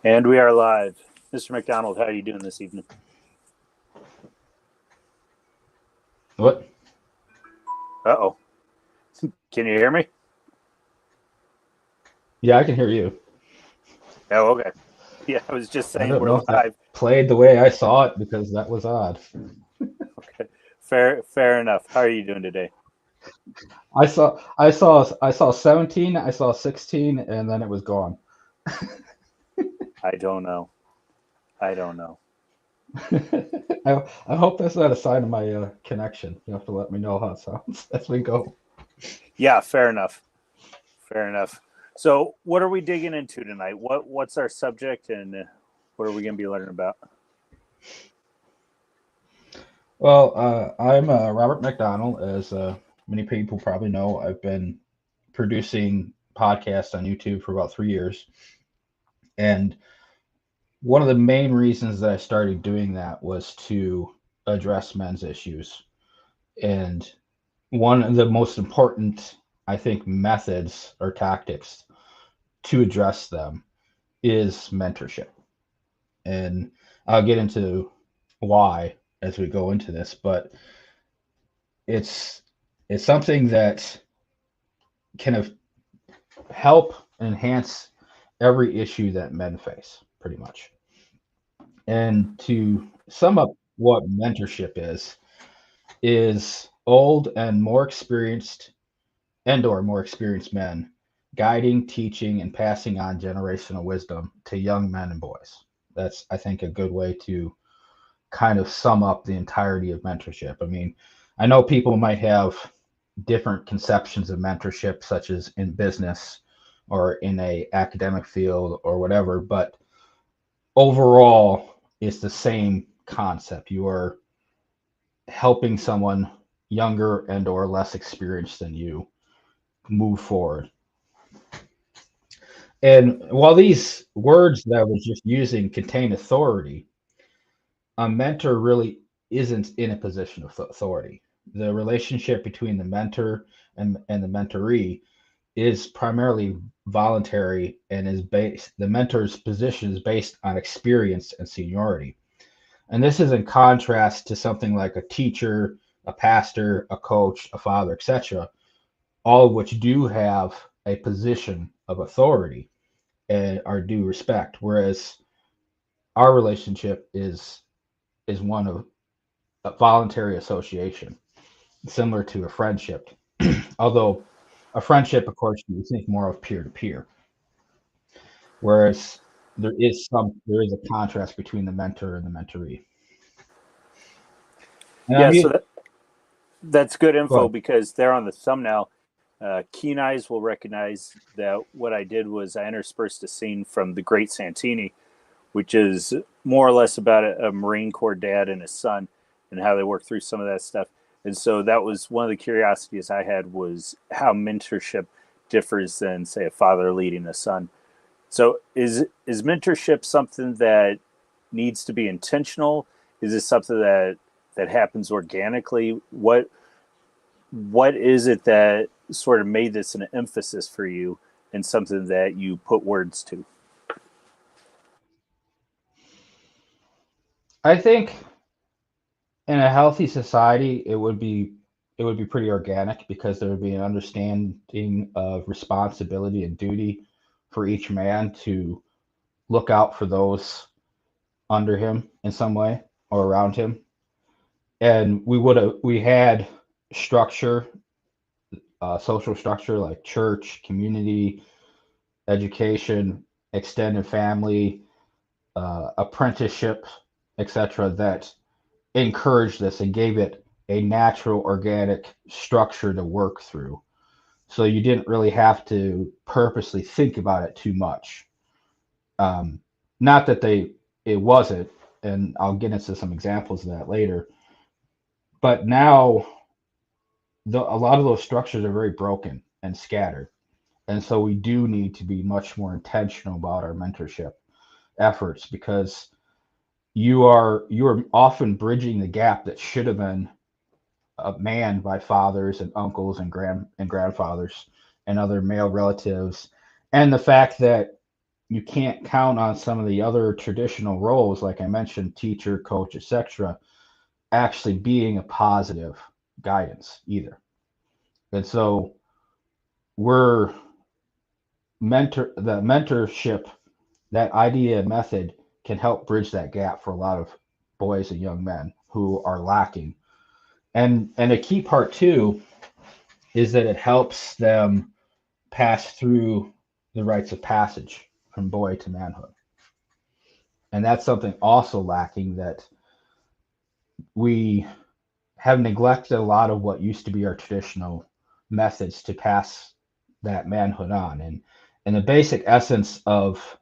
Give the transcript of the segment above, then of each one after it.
And we are live. Mr. MacDonald, how are you doing this evening? What? Uh-oh. Can you hear me? Yeah, I can hear you. Oh, okay. Yeah, I was just I saying don't we're know if that live. played the way I saw it because that was odd. Okay. Fair enough. How are you doing today? I saw 17, I saw 16, and then it was gone. I don't know. I don't know. I hope that's not a sign of my connection. You have to let me know how it sounds as we go. Yeah, fair enough. Fair enough. So, what are we digging into tonight? What's our subject, and what are we going to be learning about? Well, I'm Robert MacDonald. As many people probably know, I've been producing podcasts on YouTube for about 3 years. And one of the main reasons that I started doing that was to address men's issues. And one of the most important, I think, methods or tactics to address them is mentorship. And I'll get into why as we go into this, but it's it's something that can help enhance every issue that men face, pretty much. And to sum up what mentorship is old and more experienced and/or more experienced men guiding, teaching, and passing on generational wisdom to young men and boys. That's, I think, a good way to kind of sum up the entirety of mentorship. I mean, I know people might have different conceptions of mentorship, such as in business or in a academic field or whatever, but overall, it's the same concept. You are helping someone younger and/or less experienced than you move forward. And while these words that I was just using contain authority, a mentor really isn't in a position of authority. The relationship between the mentor and the mentoree is primarily voluntary and is based, the mentor's position is based on experience and seniority. And this is in contrast to something like a teacher, a pastor, a coach, a father, etc., all of which do have a position of authority and are due respect, whereas our relationship is one of a voluntary association, similar to a friendship. Although a friendship, of course, you think more of peer to peer, whereas there is a contrast between the mentor and the mentoree. And Yeah, so you that's good go info ahead. because there on the thumbnail, keen eyes will recognize that what I did was I interspersed a scene from The Great Santini, which is more or less about a Marine Corps dad and his son and how they work through some of that stuff. And so that was one of the curiosities I had was how mentorship differs than, say, a father leading a son. So is mentorship something that needs to be intentional? Is it something that happens organically? What is it that sort of made this an emphasis for you and something that you put words to? I think in a healthy society, it would be pretty organic because there would be an understanding of responsibility and duty for each man to look out for those under him in some way or around him. And we had structure, social structure like church, community, education, extended family, apprenticeship, etc., that encouraged this and gave it a natural, organic structure to work through. So you didn't really have to purposely think about it too much. Um, Not that it wasn't, and I'll get into some examples of that later. But now a lot of those structures are very broken and scattered, and so we do need to be much more intentional about our mentorship efforts because you are often bridging the gap that should have been manned by fathers and uncles and grandfathers and other male relatives, and the fact that you can't count on some of the other traditional roles, like I mentioned, teacher, coach, etc., actually being a positive guidance either. And so we're the mentorship, that idea and method can help bridge that gap for a lot of boys and young men who are lacking. And a key part too is that it helps them pass through the rites of passage from boy to manhood. And that's something also lacking, that we have neglected a lot of what used to be our traditional methods to pass that manhood on. And the basic essence of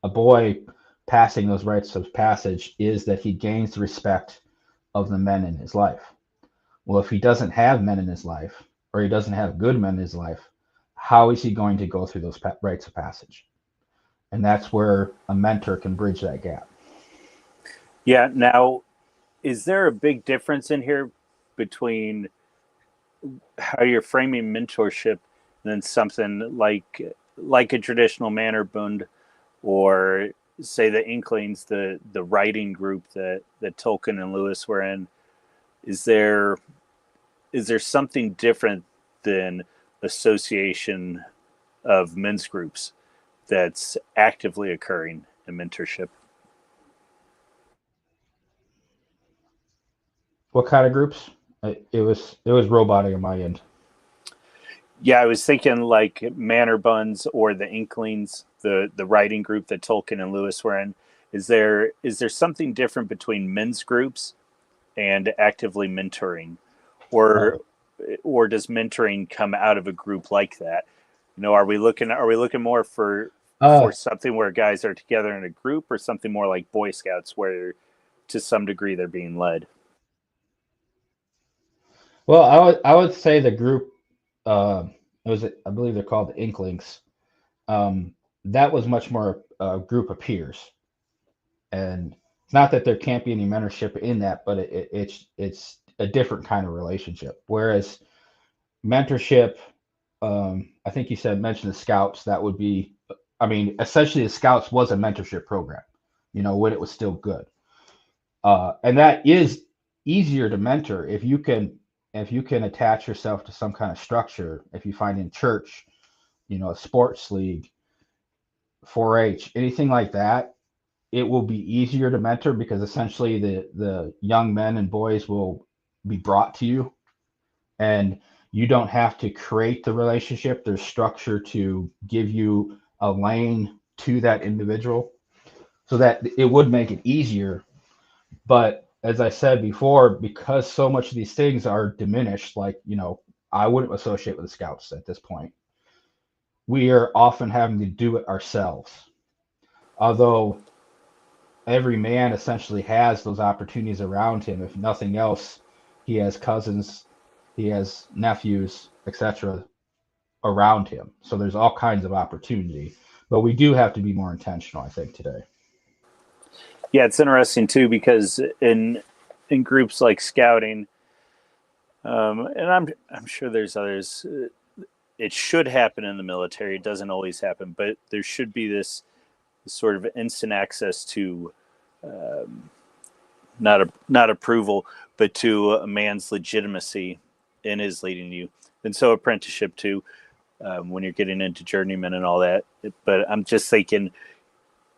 a boy passing those rites of passage is that he gains the respect of the men in his life. Well, if he doesn't have men in his life, or he doesn't have good men in his life, how is he going to go through those rites of passage? And that's where a mentor can bridge that gap. Yeah. Now, is there a big difference in here between how you're framing mentorship than something like a traditional Mannerbund, or say the Inklings, the writing group that Tolkien and Lewis were in? Is there something different than association of men's groups that's actively occurring in mentorship? What kind of groups? It was robotic on my end. Yeah, I was thinking like Mannerbuns or the Inklings, the writing group that Tolkien and Lewis were in. Is there something different between men's groups and actively mentoring, or does mentoring come out of a group like that? Are we looking more for something where guys are together in a group, or something more like Boy Scouts where to some degree they're being led? Well, I would say the group, it was, I believe they're called the Inklings. That was much more a group of peers, and it's not that there can't be any mentorship in that, but it's a different kind of relationship. Whereas mentorship, I think you mentioned the Scouts. That would be, I mean, essentially the Scouts was a mentorship program, when it was still good, and that is easier to mentor if you can attach yourself to some kind of structure. If you find in church, a sports league, 4-H, anything like that, it will be easier to mentor, because essentially the young men and boys will be brought to you, and you don't have to create the relationship. There's structure to give you a lane to that individual, so that it would make it easier. But as I said before, because so much of these things are diminished, like, I wouldn't associate with the Scouts at this point. We are often having to do it ourselves. Although every man essentially has those opportunities around him. If nothing else, he has cousins, he has nephews, etc., around him. So there's all kinds of opportunity. But we do have to be more intentional, I think, today. Yeah, it's interesting too, because in groups like Scouting, and I'm sure there's others. It should happen in the military. It doesn't always happen, but there should be this sort of instant access to not approval, but to a man's legitimacy in his leading you. And so apprenticeship too, when you're getting into journeyman and all that. But I'm just thinking,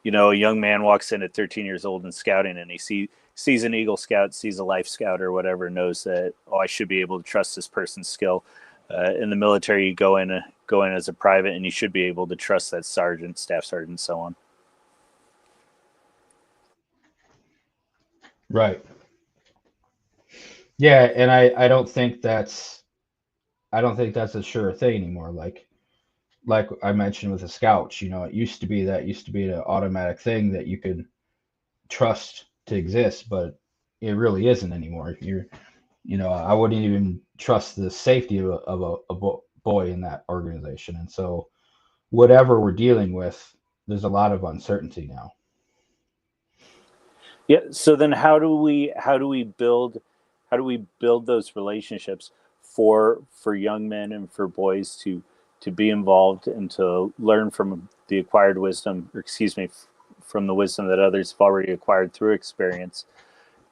a young man walks in at 13 years old in Scouting, and he sees an Eagle Scout, sees a Life Scout or whatever, knows that, I should be able to trust this person's skill. In the military, you go in as a private, and you should be able to trust that sergeant, staff sergeant, so on. Right. Yeah, and I don't think that's a sure thing anymore. Like I mentioned with the Scouts, it used to be an automatic thing that you could trust to exist, but it really isn't anymore. I wouldn't even trust the safety of a boy in that organization. And so whatever we're dealing with, there's a lot of uncertainty now. Yeah. So then how do we build those relationships for young men and for boys to to be involved and to learn from the acquired wisdom, or excuse me, from the wisdom that others have already acquired through experience.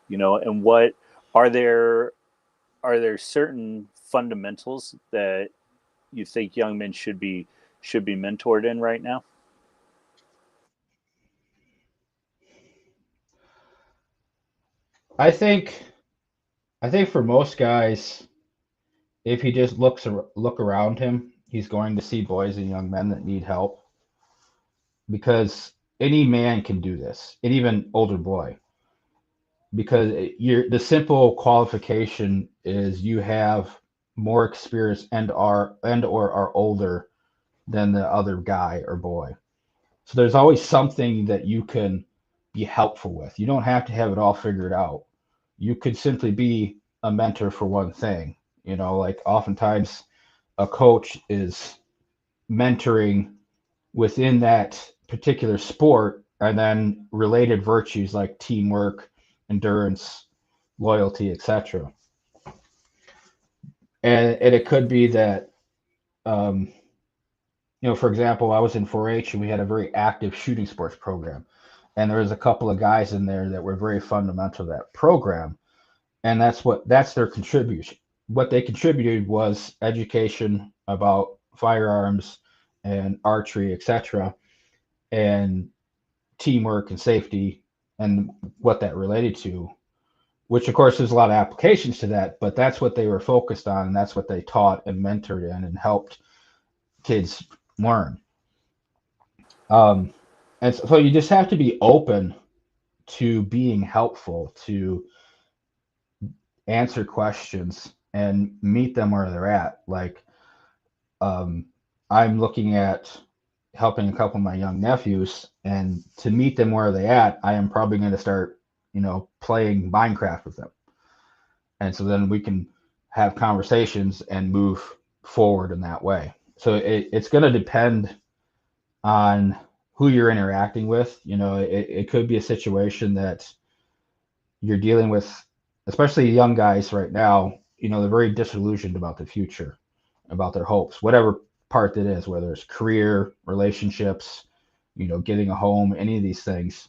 And what are there certain fundamentals that you think young men should be mentored in right now? I think for most guys, if he just look around him, he's going to see boys and young men that need help, because any man can do this, and even older boy, because the simple qualification is you have more experience and or are older than the other guy or boy. So there's always something that you can be helpful with. You don't have to have it all figured out. You could simply be a mentor for one thing. Like oftentimes a coach is mentoring within that particular sport, and then related virtues like teamwork, endurance, loyalty, etc. And it could be that, for example, I was in 4-H and we had a very active shooting sports program, and there was a couple of guys in there that were very fundamental to that program, and that's their contribution. What they contributed was education about firearms and archery, etc., and teamwork and safety, and what that related to, which of course there's a lot of applications to that, but that's what they were focused on, and that's what they taught and mentored in and helped kids learn. And so you just have to be open to being helpful, to answer questions and meet them where they're at. Like, I'm looking at helping a couple of my young nephews, and to meet them where they're at, I am probably going to start, playing Minecraft with them. And so then we can have conversations and move forward in that way. So it's going to depend on who you're interacting with. It could be a situation that you're dealing with, especially young guys right now. They're very disillusioned about the future, about their hopes, whatever part that is, whether it's career, relationships, getting a home, any of these things.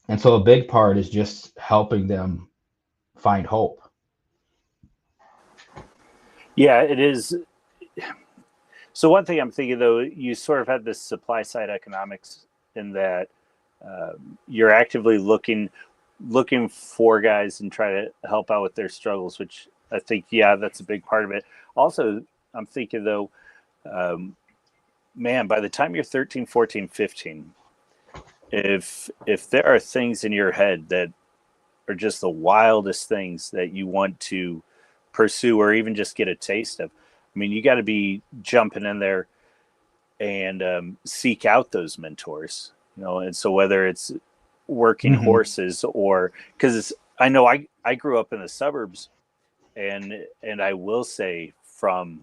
And so a big part is just helping them find hope. Yeah, it is. So one thing I'm thinking, though, you sort of have this supply side economics in that you're actively looking for guys and try to help out with their struggles, which I think, yeah, that's a big part of it. Also, I'm thinking, though, man, by the time you're 13, 14, 15, if there are things in your head that are just the wildest things that you want to pursue or even just get a taste of, I mean, you got to be jumping in there and seek out those mentors, and so whether it's working horses or, because I know I grew up in the suburbs, and I will say I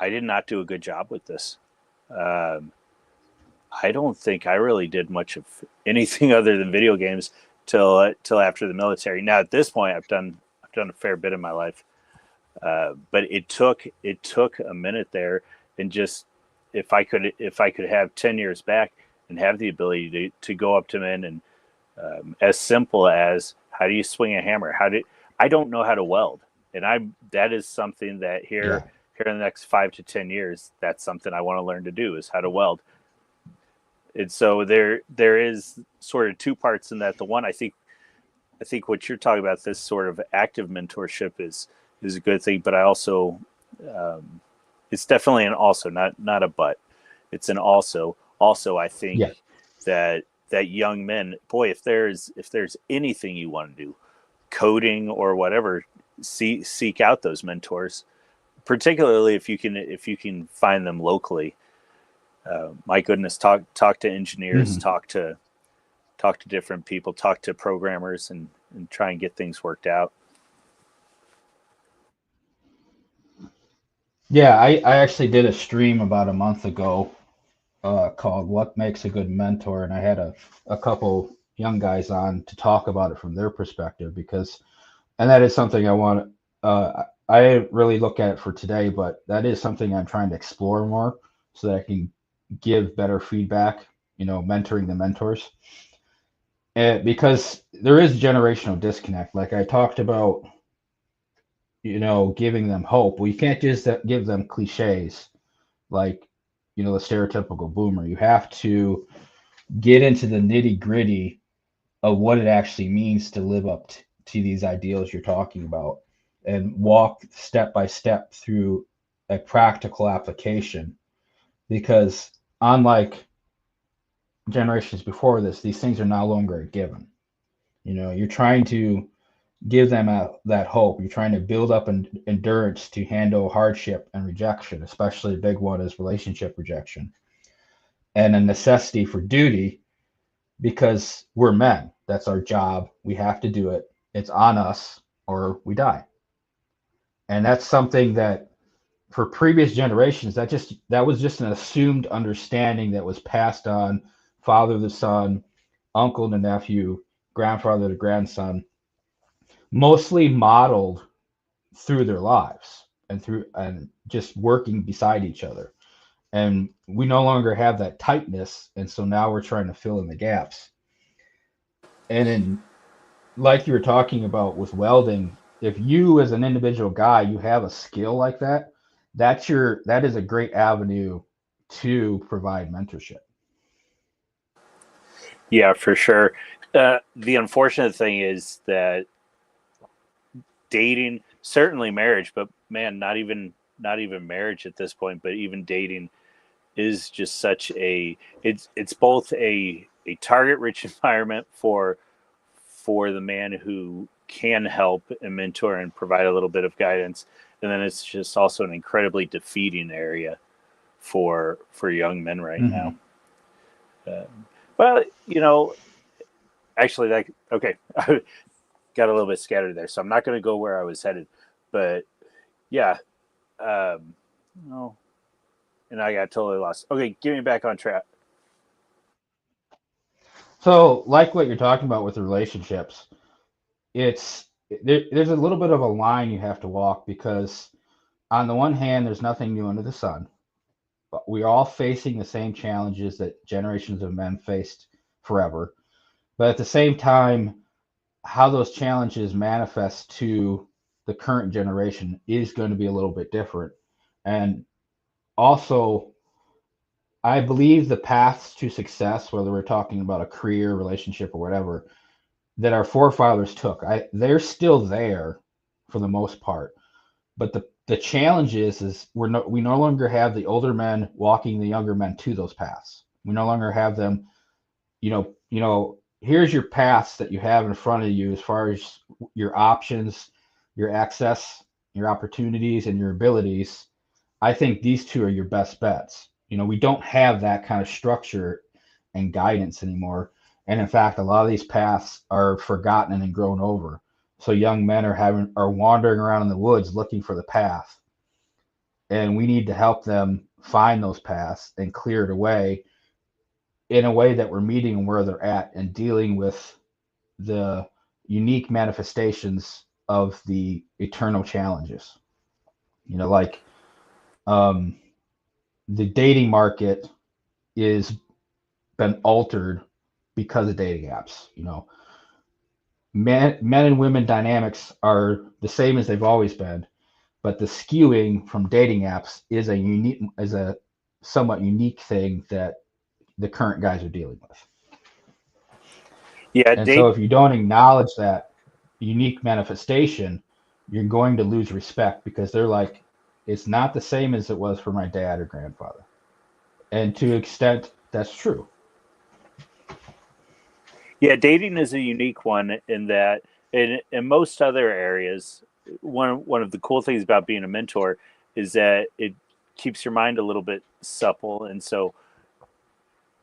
did not do a good job with this. I don't think I really did much of anything other than video games till after the military. Now at this point, I've done a fair bit in my life, but it took a minute there, and just if I could have 10 years back and have the ability to go up to men and as simple as, how do you swing a hammer? I don't know how to weld, and that is something that here in the next 5 to 10 years, that's something I want to learn to do, is how to weld. And so there is sort of two parts in that. The one, I think what you're talking about, this sort of active mentorship is a good thing, but I also, it's definitely an also, not a but. It's an also. Also, I think that young men, boy, if there's anything you want to do, coding or whatever, seek out those mentors, particularly if you can find them locally. My goodness, talk to engineers, talk to different people, talk to programmers, and try and get things worked out. Yeah, I actually did a stream about a month ago called "What Makes a Good Mentor," and I had a couple young guys on to talk about it from their perspective, and that is something I I didn't really look at it for today, but that is something I'm trying to explore more so that I can give better feedback, mentoring the mentors. And because there is generational disconnect, like I talked about, giving them hope. Well, you can't just give them cliches like, the stereotypical boomer. You have to get into the nitty gritty of what it actually means to live up to these ideals you're talking about and walk step by step through a practical application. Because unlike generations before this, these things are no longer a given. You're trying to give them that hope. You're trying to build up an endurance to handle hardship and rejection, especially a big one is relationship rejection, and a necessity for duty because we're men. That's our job. We have to do it. It's on us or we die. And that's something that for previous generations, that was just an assumed understanding that was passed on father to son, uncle to nephew, grandfather to grandson, mostly modeled through their lives and just working beside each other. And we no longer have that tightness, and so now we're trying to fill in the gaps. And in like you were talking about with welding, if you as an individual guy you have a skill like that, that is a great avenue to provide mentorship. Yeah, for sure. The unfortunate thing is that dating, certainly marriage, but man, not even marriage at this point, but even dating is just such it's both a target rich environment for the man who can help and mentor and provide a little bit of guidance, and then it's just also an incredibly defeating area for young men right now. Well, actually, that okay. I got a little bit scattered there, so I'm not going to go where I was headed, but yeah, no, and I got totally lost. Okay, get me back on track. So, like what you're talking about with the relationships, there's a little bit of a line you have to walk because, on the one hand, there's nothing new under the sun. But we're all facing the same challenges that generations of men faced forever. But at the same time, how those challenges manifest to the current generation is going to be a little bit different. And also, I believe the paths to success, whether we're talking about a career, relationship, or whatever, that our forefathers took, they're still there for the most part. But the challenge is we no longer have the older men walking the younger men to those paths. We no longer have them, here's your paths that you have in front of you as far as your options, your access, your opportunities, and your abilities. I think these two are your best bets. We don't have that kind of structure and guidance anymore. And in fact, a lot of these paths are forgotten and grown over. So young men are wandering around in the woods looking for the path. And we need to help them find those paths and clear it away in a way that we're meeting them where they're at and dealing with the unique manifestations of the eternal challenges. Like the dating market is been altered because of dating apps. Men and women dynamics are the same as they've always been, but the skewing from dating apps is a somewhat unique thing that the current guys are dealing with. Yeah, And so if you don't acknowledge that unique manifestation, you're going to lose respect because they're like, it's not the same as it was for my dad or grandfather. And to an extent, that's true. Yeah, dating is a unique one in that in most other areas, one of the cool things about being a mentor is that it keeps your mind a little bit supple. And so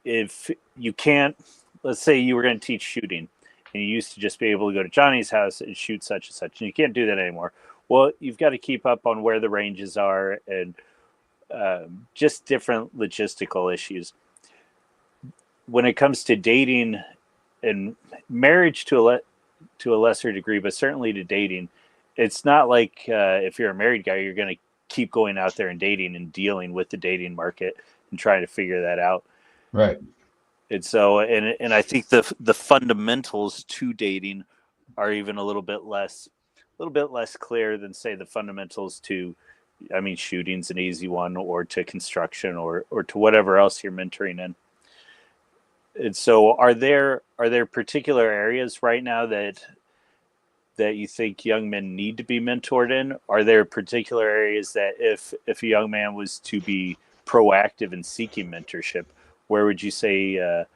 if you can't, let's say you were going to teach shooting and you used to just be able to go to Johnny's house and shoot such and such, and you can't do that anymore. Well, you've got to keep up on where the ranges are and just different logistical issues. When it comes to dating and marriage to a lesser degree, but certainly to dating, it's not like if you're a married guy, you're going to keep going out there and dating and dealing with the dating market and trying to figure that out. Right. And so, and I think the fundamentals to dating are even a little bit less clear than say the fundamentals to, I mean, shooting's an easy one, or to construction, or to whatever else you're mentoring in. And so, are there particular areas right now that you think young men need to be mentored in? Are there particular areas that if a young man was to be proactive in seeking mentorship, where would you say,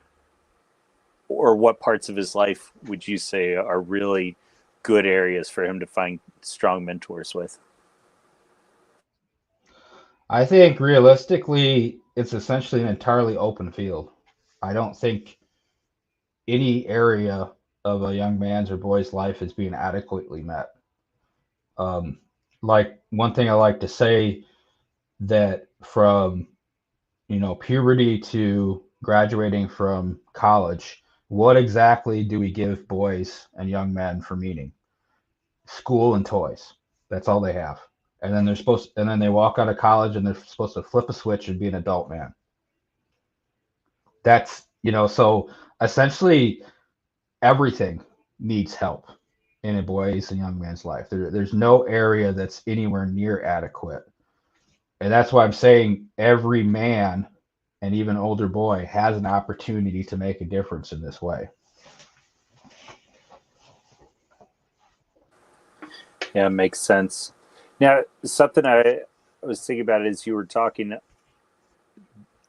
or what parts of his life would you say are really good areas for him to find strong mentors with? I think realistically, it's essentially an entirely open field. I don't think any area of a young man's or boy's life is being adequately met. Um, like one thing I like to say that from puberty to graduating from college, what exactly do we give boys and young men for meaning? School and toys. That's all they have. And then they walk out of college and they're supposed to flip a switch and be an adult man. So essentially everything needs help in a boy's and young man's life. There's no area that's anywhere near adequate. And that's why I'm saying every man and even older boy has an opportunity to make a difference in this way. Yeah, it makes sense. Now, something I was thinking about as you were talking,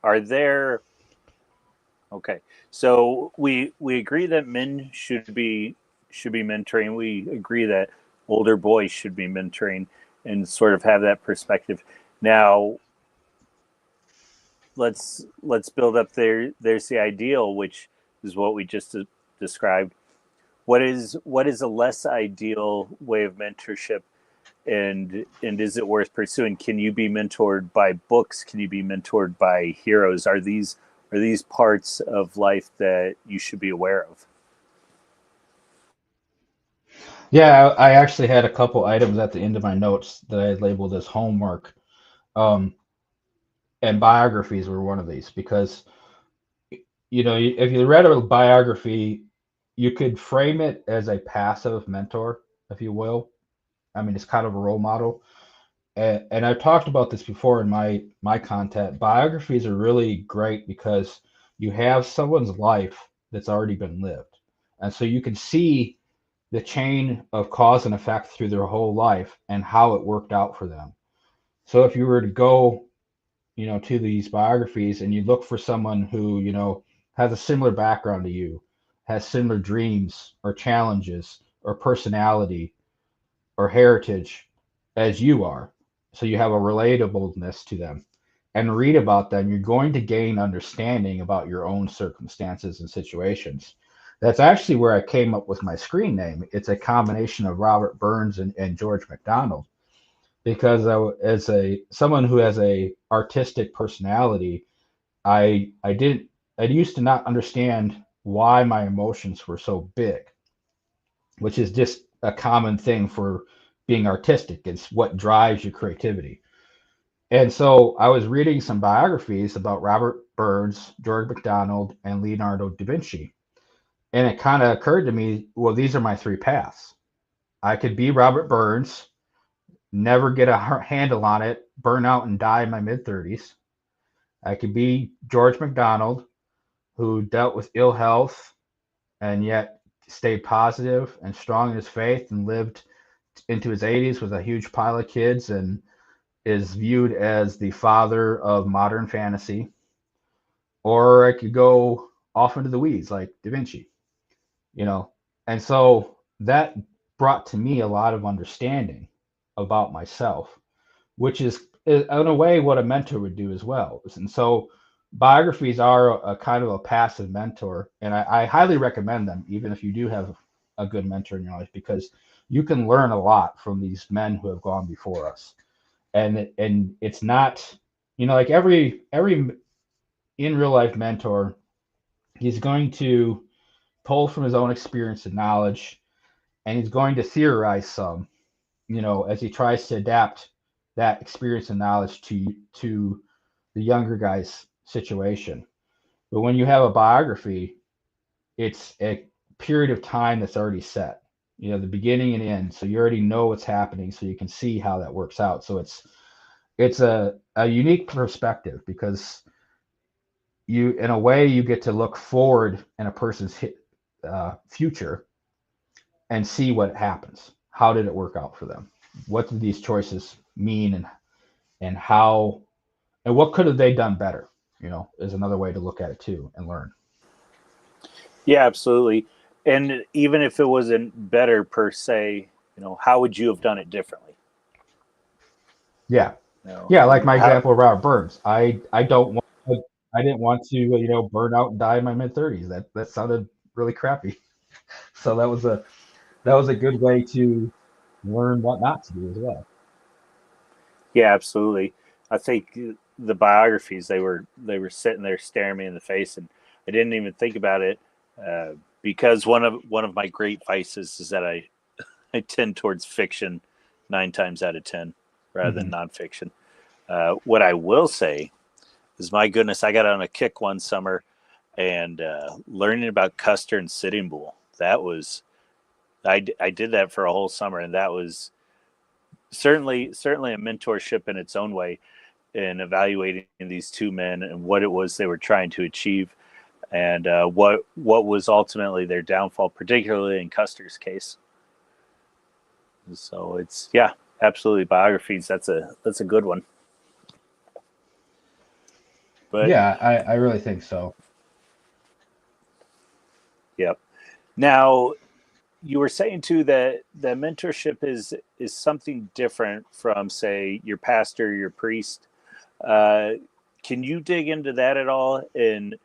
are there, okay, so we agree that men should be mentoring. We agree that older boys should be mentoring and sort of have that perspective. Now, let's build up there's the ideal, which is what we just described. What is a less ideal way of mentorship, and is it worth pursuing? Can you be mentored by books? Can you be mentored by heroes? Are these parts of life that you should be aware of? Yeah, I actually had a couple items at the end of my notes that I had labeled as homework. Um, and biographies were one of these because, if you read a biography, you could frame it as a passive mentor, if you will. I mean, it's kind of a role model. And I've talked about this before in my content. Biographies are really great because you have someone's life that's already been lived, and so you can see the chain of cause and effect through their whole life and how it worked out for them. So if you were to go, to these biographies and you look for someone who, has a similar background to you, has similar dreams or challenges or personality or heritage as you are, so you have a relatableness to them, and read about them, you're going to gain understanding about your own circumstances and situations. That's actually where I came up with my screen name. It's a combination of Robert Burns and George MacDonald, because as a someone who has a artistic personality, I used to not understand why my emotions were so big, which is just a common thing for being artistic. It's what drives your creativity. And so I was reading some biographies about Robert Burns, George MacDonald, and Leonardo da Vinci. And it kind of occurred to me, well, these are my three paths. I could be Robert Burns, never get a handle on it, burn out and die in my mid 30s. I could be George MacDonald, who dealt with ill health and yet stayed positive and strong in his faith and lived into his 80s with a huge pile of kids and is viewed as the father of modern fantasy. Or I could go off into the weeds like Da Vinci, you know. And so that brought to me a lot of understanding about myself, which is in a way what a mentor would do as well. And so biographies are a kind of a passive mentor, and I highly recommend them, even if you do have a good mentor in your life, because you can learn a lot from these men who have gone before us. And it's not, like every in real life mentor, he's going to pull from his own experience and knowledge, and he's going to theorize some, as he tries to adapt that experience and knowledge to the younger guy's situation. But when you have a biography, it's a period of time that's already set. The beginning and end. So you already know what's happening, so you can see how that works out. So it's a unique perspective because in a way, you get to look forward in a person's future and see what happens. How did it work out for them? What did these choices mean, and how, and what could have they done better? Is another way to look at it too and learn. Yeah, absolutely. And even if it wasn't better per se, how would you have done it differently? Yeah. Yeah, like my example of Robert Burns. I didn't want to burn out and die in my mid-30s. That sounded really crappy. So that was a good way to learn what not to do as well. Yeah, absolutely. I think the biographies, they were sitting there staring me in the face, and I didn't even think about it because one of my great vices is that I tend towards fiction 9 times out of 10 rather than nonfiction. What I will say is, my goodness, I got on a kick one summer and learning about Custer and Sitting Bull. That was I did that for a whole summer, and that was certainly a mentorship in its own way in evaluating these two men and what it was they were trying to achieve, and what was ultimately their downfall, particularly in Custer's case. So it's absolutely, biographies. That's a good one. But yeah, I really think so. Yep. Now, you were saying too that mentorship is something different from, say, your pastor, your priest. Can you dig into that at all? And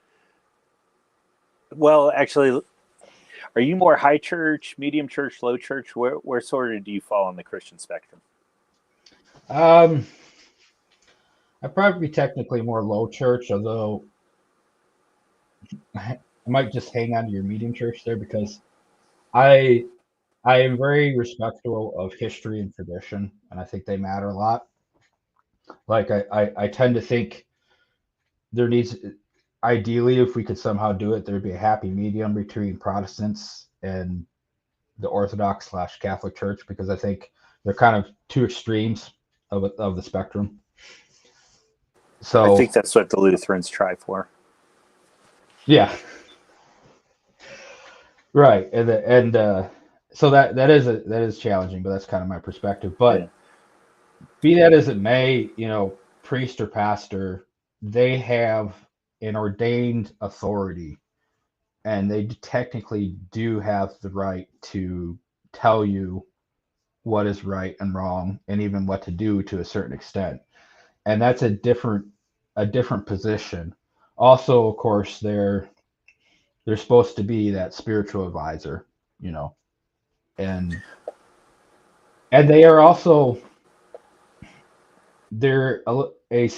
well, actually, are you more high church, medium church, low church? Where sort of do you fall on the Christian spectrum? I'd probably be technically more low church, although I might just hang on to your medium church there because I I am very respectful of history and tradition, and I think they matter a lot. Like I tend to think there needs, ideally, if we could somehow do it, there'd be a happy medium between Protestants and the Orthodox / Catholic Church, because I think they're kind of two extremes of the spectrum. I So think that's what the Lutherans try for. yeah, right, and so that is challenging, but that's kind of my perspective. But Yeah. be that as it may, priest or pastor, they have an ordained authority, and they technically do have the right to tell you what is right and wrong, and even what to do to a certain extent. And that's a different position. Also, of course, they're supposed to be that spiritual advisor, and they are also, they're a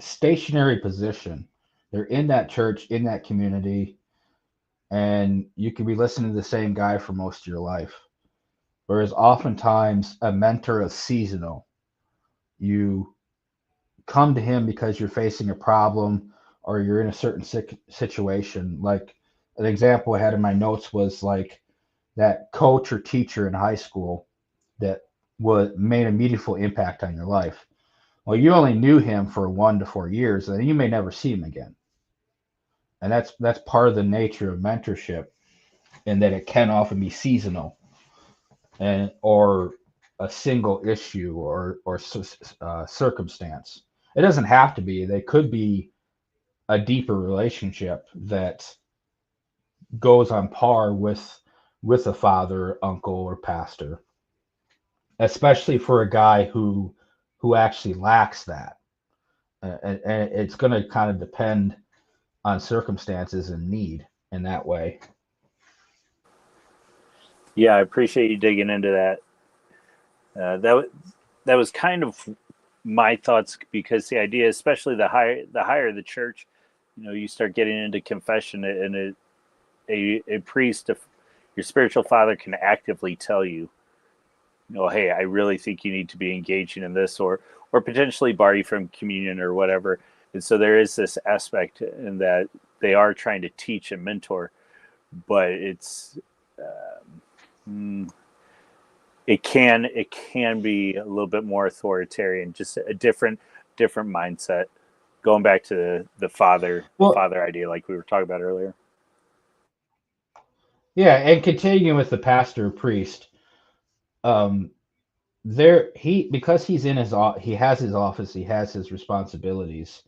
stationary position. They're in that church, in that community, and you could be listening to the same guy for most of your life. Whereas oftentimes a mentor is seasonal. You come to him because you're facing a problem or you're in a certain situation. Like an example I had in my notes was like that coach or teacher in high school that made a meaningful impact on your life. Well, you only knew him for 1 to 4 years, and you may never see him again. And that's part of the nature of mentorship, in that it can often be seasonal, or a single issue, or circumstance. It doesn't have to be. They could be a deeper relationship that goes on par with a father, uncle, or pastor, especially for a guy who actually lacks that. And it's going to kind of depend on circumstances and need in that way. Yeah, I appreciate you digging into that. That was kind of my thoughts, because the idea, especially the higher the church, you start getting into confession, and a priest, your spiritual father, can actively tell you, hey, I really think you need to be engaging in this, or potentially bar you from communion or whatever. And so there is this aspect in that they are trying to teach and mentor, but it's it can be a little bit more authoritarian, just a different mindset. Going back to the father idea, like we were talking about earlier. Yeah, and continuing with the pastor priest, um, because he's in he has his office, he has his responsibilities,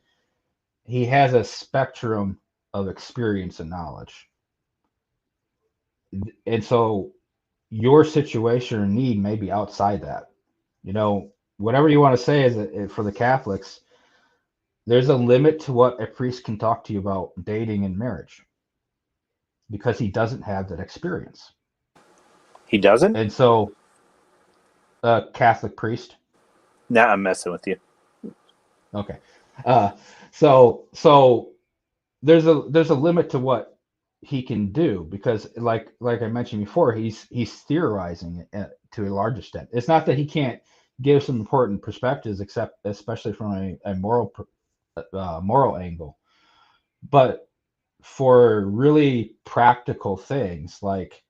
he has a spectrum of experience and knowledge, and so your situation or need may be outside that. Whatever you want to say is that for the Catholics, there's a limit to what a priest can talk to you about dating and marriage because he doesn't have that experience. He doesn't? And so, a Catholic priest. Nah, I'm messing with you. Okay. So there's a limit to what he can do because, like I mentioned before, he's theorizing to a large extent. It's not that he can't give some important perspectives, especially from a moral angle, but for really practical things like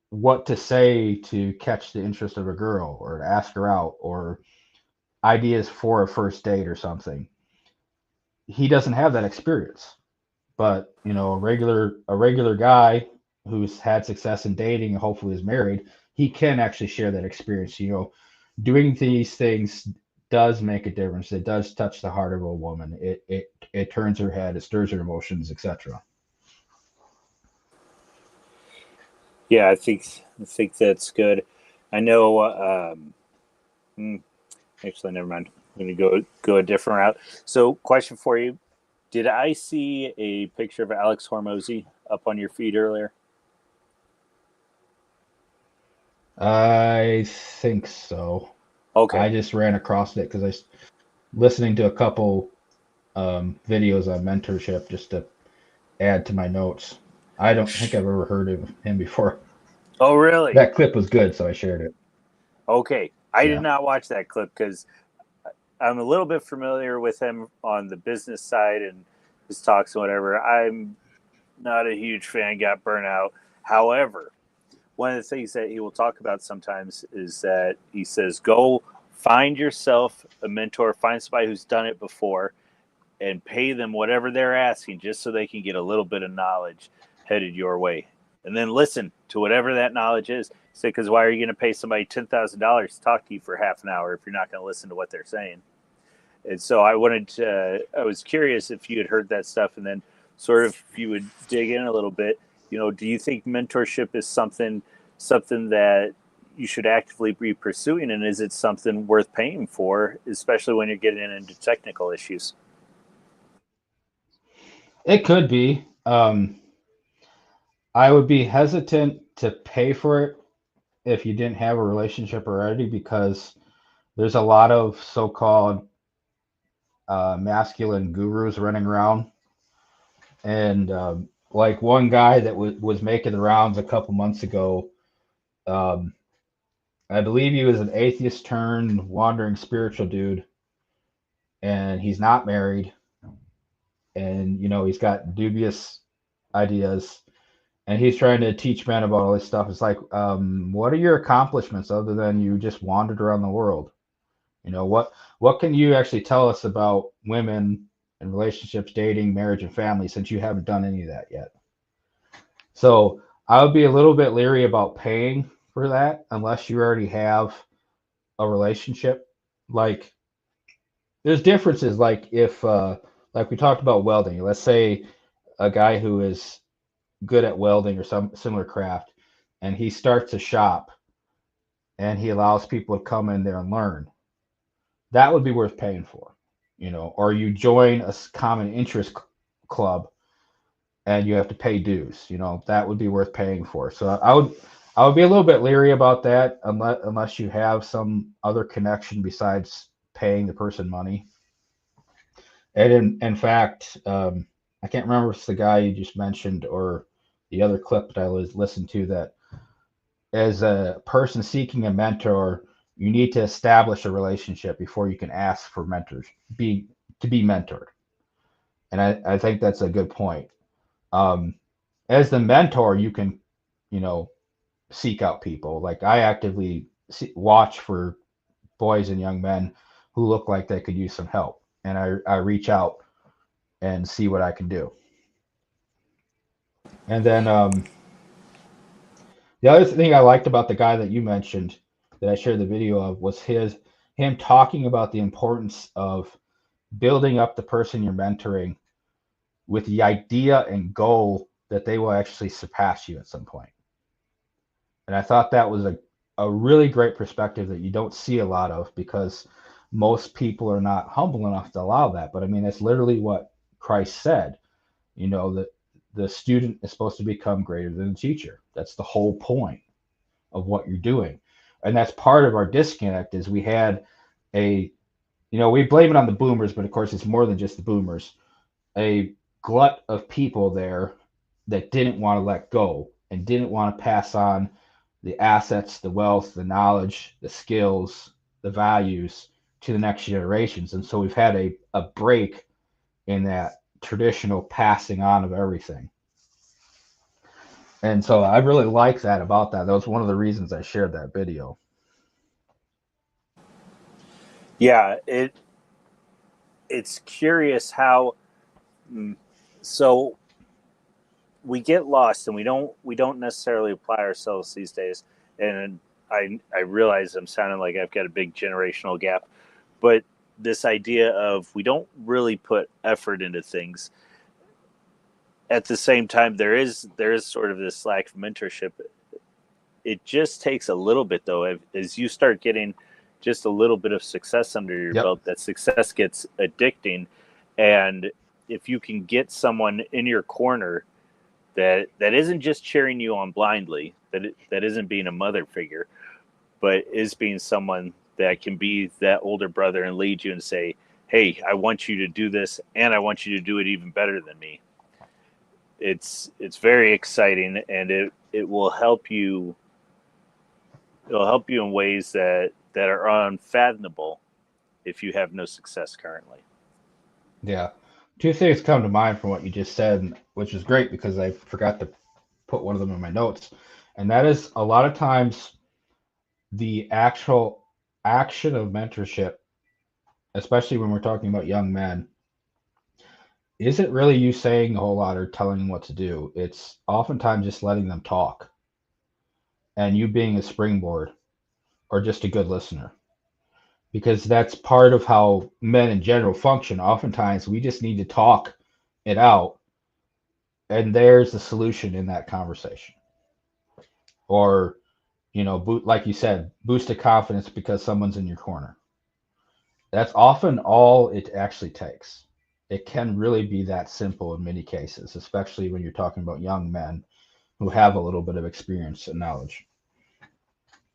what to say to catch the interest of a girl or to ask her out or ideas for a first date or something, he doesn't have that experience. But a regular guy who's had success in dating and hopefully is married, he can actually share that experience. Doing these things does make a difference. It does touch the heart of a woman. It turns her head, it stirs her emotions, etc. Yeah, I think that's good. I know. Actually, never mind. I'm going to go a different route. So, question for you: did I see a picture of Alex Hormozy up on your feed earlier? I think so. Okay. I just ran across it because I was listening to a couple videos on mentorship just to add to my notes. I don't think I've ever heard of him before. Oh, really? That clip was good, so I shared it. Okay. I did Yeah. not watch that clip because I'm a little bit familiar with him on the business side and his talks and whatever. I'm not a huge fan, got burnt out. However, one of the things that he will talk about sometimes is that he says, go find yourself a mentor, find somebody who's done it before, and pay them whatever they're asking just so they can get a little bit of knowledge headed your way. And then listen to whatever that knowledge is. Say, because why are you going to pay somebody $10,000 to talk to you for half an hour if you're not going to listen to what they're saying? And so I was curious if you had heard that stuff, and then sort of if you would dig in a little bit. Do you think mentorship is something that you should actively be pursuing, and is it something worth paying for, especially when you're getting into technical issues? It could be. I would be hesitant to pay for it if you didn't have a relationship already because there's a lot of so-called masculine gurus running around. And like one guy that was making the rounds a couple months ago, um, I believe he was an atheist turned wandering spiritual dude, and he's not married, and he's got dubious ideas, and he's trying to teach men about all this stuff. It's like, what are your accomplishments other than you just wandered around the world? What can you actually tell us about women and relationships, dating, marriage, and family since you haven't done any of that yet? So I would be a little bit leery about paying for that unless you already have a relationship. Like there's differences. Like if like we talked about welding, let's say a guy who is good at welding or some similar craft, and he starts a shop and he allows people to come in there and learn. That would be worth paying for, or you join a common interest club and you have to pay dues, that would be worth paying for. So I would be a little bit leery about that unless you have some other connection besides paying the person money. And in fact, I can't remember if it's the guy you just mentioned or the other clip that I was listening to that as a person seeking a mentor, you need to establish a relationship before you can ask for mentors, to be mentored. And I think that's a good point. Um, as the mentor, you can, you know, seek out people. Like I actively watch for boys and young men who look like they could use some help, and I reach out and see what I can do. And then the other thing I liked about the guy that you mentioned that I shared the video of was him talking about the importance of building up the person you're mentoring with the idea and goal that they will actually surpass you at some point. And I thought that was a really great perspective that you don't see a lot of because most people are not humble enough to allow that. But I mean, that's literally what Christ said. You know, that the student is supposed to become greater than the teacher. That's the whole point of what you're doing. And that's part of our disconnect is we had a, you know, we blame it on the boomers, but of course it's more than just the boomers, a glut of people there that didn't want to let go and didn't want to pass on the assets, the wealth, the knowledge, the skills, the values to the next generations. And so we've had a break in that traditional passing on of everything. And so I really like that about that. That was one of the reasons I shared that video. Yeah, it's curious how so we get lost and we don't necessarily apply ourselves these days. And I realize I'm sounding like I've got a big generational gap, but this idea of we don't really put effort into things. At the same time, there is sort of this lack of mentorship. It just takes a little bit though, as you start getting just a little bit of success under your Yep. belt. That success gets addicting, and if you can get someone in your corner that isn't just cheering you on blindly, that isn't being a mother figure, but is being someone that can be that older brother and lead you and say, hey, I want you to do this and I want you to do it even better than me. It's very exciting, and it will help you. It'll help you in ways that are unfathomable if you have no success currently. Yeah. Two things come to mind from what you just said, which is great because I forgot to put one of them in my notes. And that is a lot of times the actual action of mentorship, especially when we're talking about young men, isn't really you saying a whole lot or telling them what to do. It's oftentimes just letting them talk and you being a springboard or just a good listener. Because that's part of how men in general function. Oftentimes we just need to talk it out, and there's the solution in that conversation. Or, you know, like you said, boost the confidence because someone's in your corner. That's often all it actually takes. It can really be that simple in many cases, especially when you're talking about young men who have a little bit of experience and knowledge.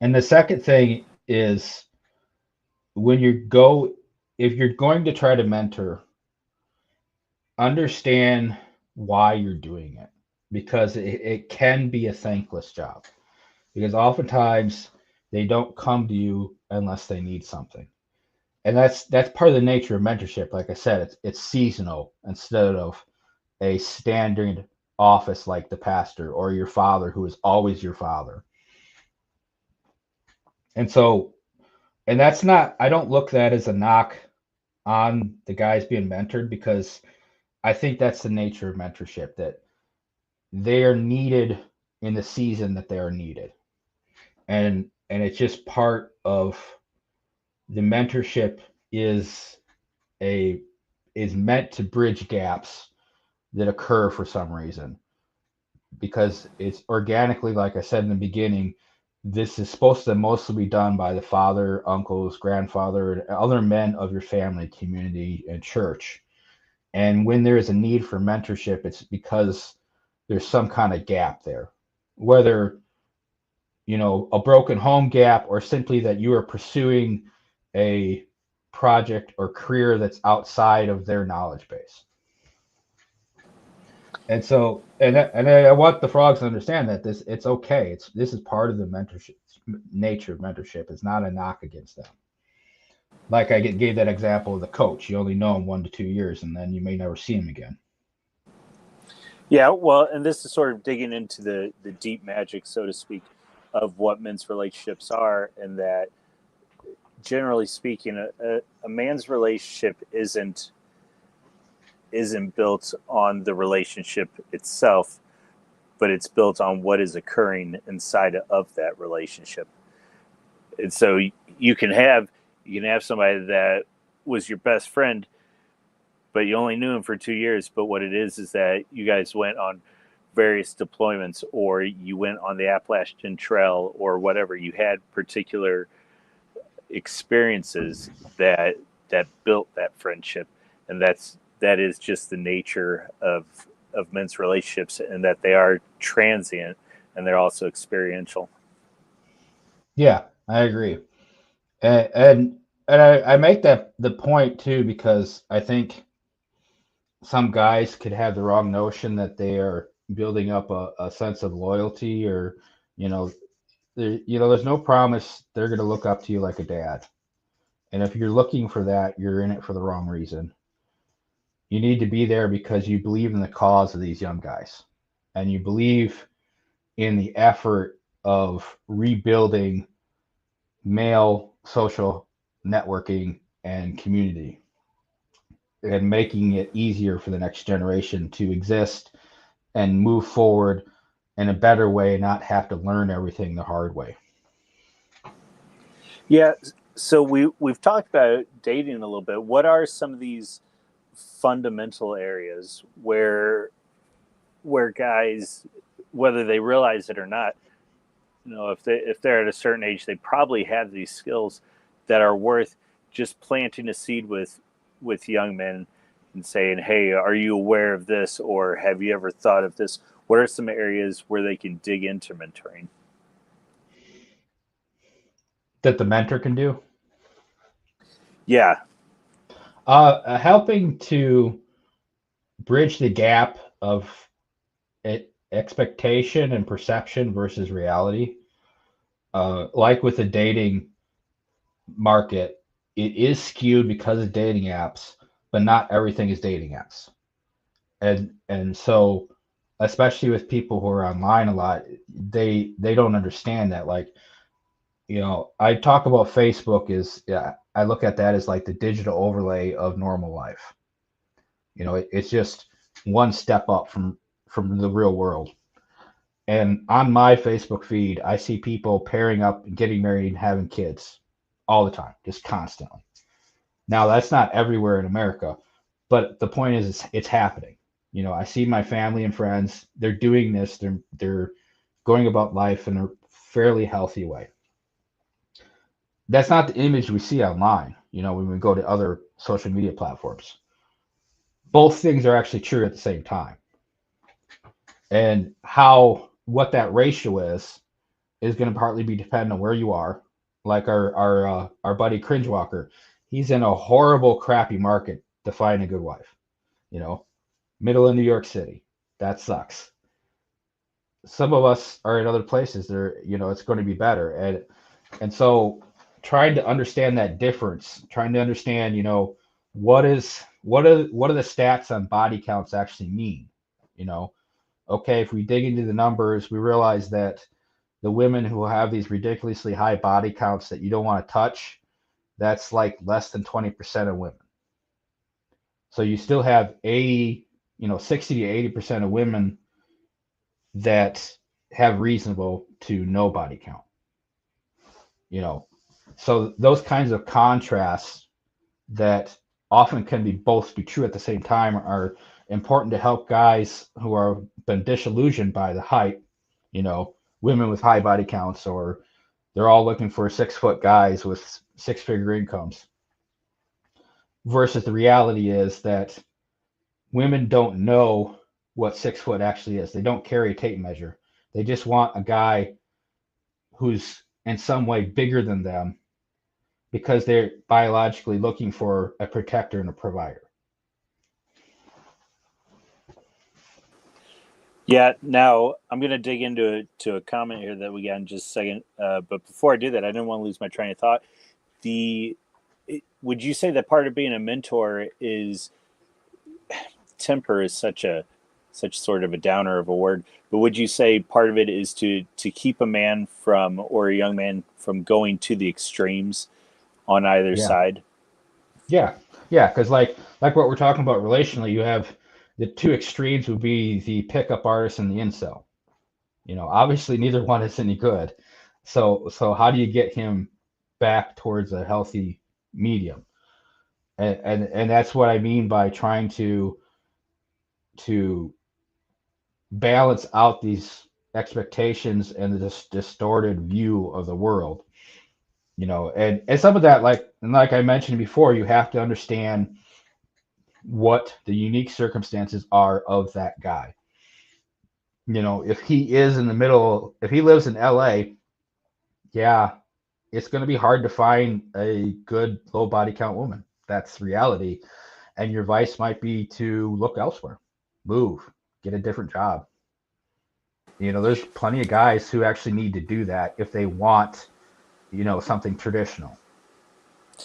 And the second thing is when you go, if you're going to try to mentor, understand why you're doing it because it can be a thankless job. Because oftentimes they don't come to you unless they need something. And that's part of the nature of mentorship. Like I said, it's seasonal instead of a standard office like the pastor or your father who is always your father. And so, and that's not, I don't look at that as a knock on the guys being mentored because I think that's the nature of mentorship that they are needed in the season that they are needed. And it's just part of the mentorship is a is meant to bridge gaps that occur for some reason because it's organically, like I said in the beginning, this is supposed to mostly be done by the father, uncles, grandfather, and other men of your family, community, and church. And when there is a need for mentorship, it's because there's some kind of gap there, whether you know a broken home gap or simply that you are pursuing a project or career that's outside of their knowledge base. And so, and I want the frogs to understand that it's okay. This is part of the mentorship nature of mentorship. It's not a knock against them. Like I gave that example of the coach. You only know him 1 to 2 years, and then you may never see him again. Yeah, well, and this is sort of digging into the deep magic, so to speak, of what men's relationships are, and that generally speaking, a man's relationship isn't built on the relationship itself, but it's built on what is occurring inside of that relationship. And so you can have somebody that was your best friend, but you only knew him for 2 years. But what it is that you guys went on various deployments, or you went on the Appalachian Trail, or whatever. You had particular experiences that built that friendship, and that is just the nature of men's relationships, and that they are transient and they're also experiential. Yeah, I agree. And I make that the point too because I think some guys could have the wrong notion that they are building up a sense of loyalty or you know there's no promise they're going to look up to you like a dad. And if you're looking for that, you're in it for the wrong reason. You need to be there because you believe in the cause of these young guys and you believe in the effort of rebuilding male social networking and community and making it easier for the next generation to exist and move forward in a better way, not have to learn everything the hard way. Yeah, so we've talked about dating a little bit. What are some of these fundamental areas where guys, whether they realize it or not, if they're at a certain age, they probably have these skills that are worth just planting a seed with young men and saying, "Hey, are you aware of this, or have you ever thought of this?" What are some areas where they can dig into mentoring? That the mentor can do. Yeah, Helping to bridge the gap of expectation and perception versus reality. Like with the dating market, it is skewed because of dating apps, but not everything is dating apps. And so, especially with people who are online a lot, they don't understand that. Like, I talk about Facebook is, yeah, I look at that as like the digital overlay of normal life. It's just one step up from the real world. And on my Facebook feed, I see people pairing up and getting married and having kids all the time, just constantly. Now, that's not everywhere in America, but the point is it's happening. I see my family and friends, they're doing this, they're going about life in a fairly healthy way. That's not the image we see online, when we go to other social media platforms. Both things are actually true at the same time. And what that ratio is going to partly be dependent on where you are. Like our buddy Cringewalker, he's in a horrible, crappy market to find a good wife. You know, Middle of New York City. That sucks. Some of us are in other places. It's going to be better. And so trying to understand that difference, trying to understand, what are the stats on body counts actually mean? You know, okay, if we dig into the numbers, we realize that the women who have these ridiculously high body counts that you don't want to touch, that's like less than 20% of women. So you still have 60 to 80% of women that have reasonable to no body count. So those kinds of contrasts that often can be both be true at the same time are important to help guys who are been disillusioned by the hype, women with high body counts, or they're all looking for 6 foot guys with six-figure incomes. Versus the reality is that women don't know what 6 foot actually is. They don't carry a tape measure. They just want a guy who's in some way bigger than them because they're biologically looking for a protector and a provider. Yeah, now I'm going to dig into a comment here that we got in just a second. But before I do that, I didn't want to lose my train of thought. Would you say that part of being a mentor is temper is such sort of a downer of a word, but would you say part of it is to keep a man from or a young man from going to the extremes on either Yeah, side? yeah, yeah. Because like what we're talking about relationally, you have the two extremes would be the pickup artist and the incel. Obviously neither one is any good. So how do you get him back towards a healthy medium? And that's what I mean by trying to balance out these expectations and this distorted view of the world. And some of that, like I mentioned before, you have to understand what the unique circumstances are of that guy. If he is in the middle, if he lives in LA, yeah, it's going to be hard to find a good low body count woman. That's reality. And your advice might be to look elsewhere, move, get a different job. There's plenty of guys who actually need to do that if they want, something traditional.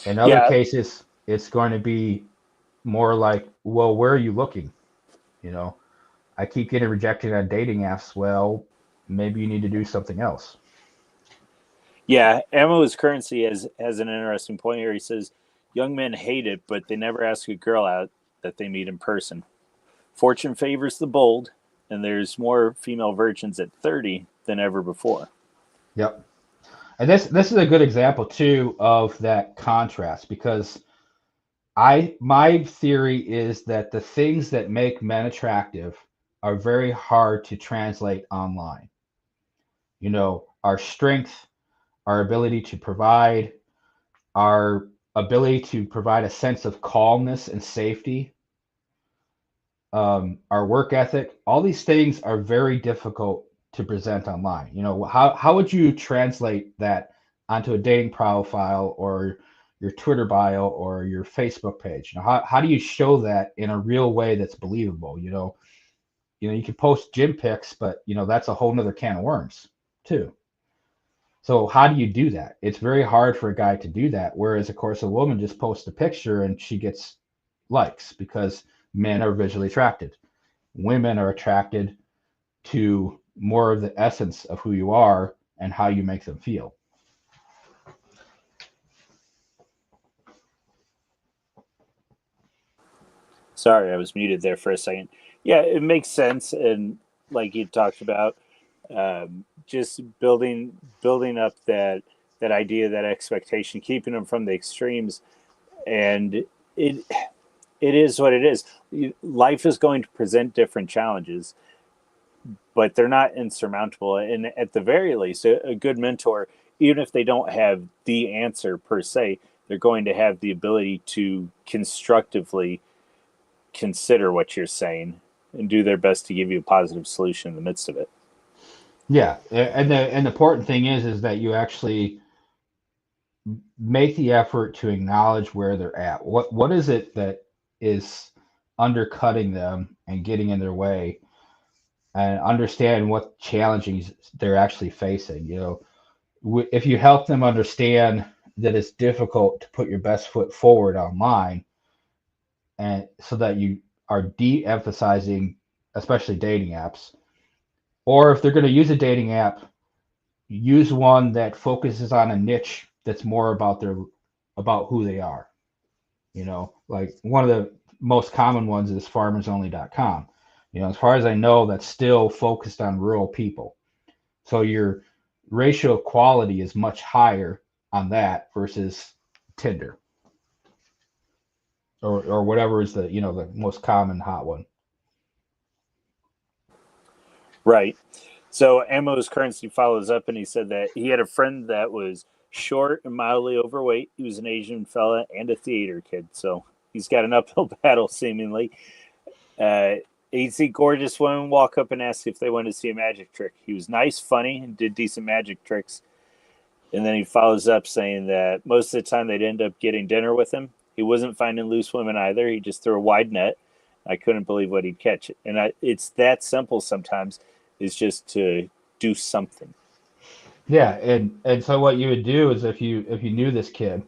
In other Yeah, cases, it's going to be more like, well, where are you looking? You know, I keep getting rejected on dating apps. Well, maybe you need to do something else. yeah. Ammo's currency has an interesting point here. He says young men hate it, but they never ask a girl out that they meet in person. Fortune favors the bold, and there's more female virgins at 30 than ever before. Yep. And this is a good example too of that contrast because my theory is that the things that make men attractive are very hard to translate online. Our strength, our ability to provide, our ability to provide a sense of calmness and safety, our work ethic, all these things are very difficult to present online. How would you translate that onto a dating profile or your Twitter bio or your Facebook page? How do you show that in a real way that's believable? You can post gym pics, but that's a whole nother can of worms too. So how do you do that? It's very hard for a guy to do that. Whereas, of course, a woman just posts a picture and she gets likes because men are visually attracted. Women are attracted to more of the essence of who you are and how you make them feel. Sorry, I was muted there for a second. Yeah, it makes sense, and like you talked about, just building up that idea, that expectation, keeping them from the extremes, and it it is what it is. Life is going to present different challenges, but they're not insurmountable. And at the very least, a good mentor, even if they don't have the answer per se, they're going to have the ability to constructively consider what you're saying and do their best to give you a positive solution in the midst of it. Yeah, and the important thing is that you actually make the effort to acknowledge where they're at. What is it that is undercutting them and getting in their way, and understand what challenges they're actually facing. If you help them understand that it's difficult to put your best foot forward online, and so that you are de-emphasizing, especially dating apps, or if they're going to use a dating app, use one that focuses on a niche that's more about who they are. Like one of the most common ones is farmersonly.com. As far as I know, that's still focused on rural people. So your ratio of quality is much higher on that versus Tinder or whatever is the most common hot one. Right. So Ammo's currency follows up and he said that he had a friend that was short and mildly overweight. He was an Asian fella and a theater kid. So he's got an uphill battle, seemingly. He'd see gorgeous women walk up and ask if they wanted to see a magic trick. He was nice, funny, and did decent magic tricks. And then he follows up saying that most of the time they'd end up getting dinner with him. He wasn't finding loose women either. He just threw a wide net. I couldn't believe what he'd catch. And it's that simple sometimes, is just to do something. Yeah, and so what you would do is if you knew this kid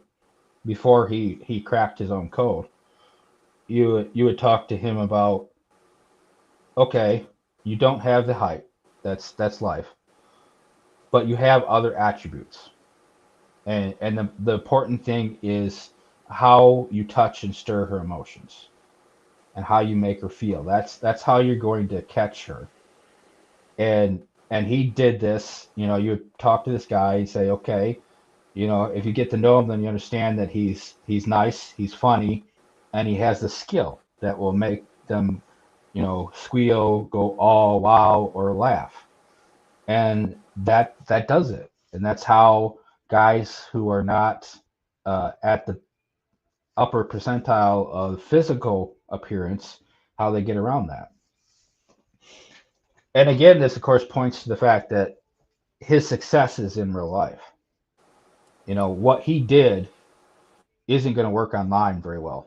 before he cracked his own code, you would talk to him about, okay, you don't have the height, that's life, but you have other attributes, and the important thing is how you touch and stir her emotions and how you make her feel. That's how you're going to catch her. And he did this. You would talk to this guy and say, okay, if you get to know him, then you understand that he's nice, he's funny, and he has the skill that will make them, squeal, go oh wow, or laugh. And that does it. And that's how guys who are not at the upper percentile of physical appearance, how they get around that. And again, this of course points to the fact that his success is in real life. What he did isn't going to work online very well.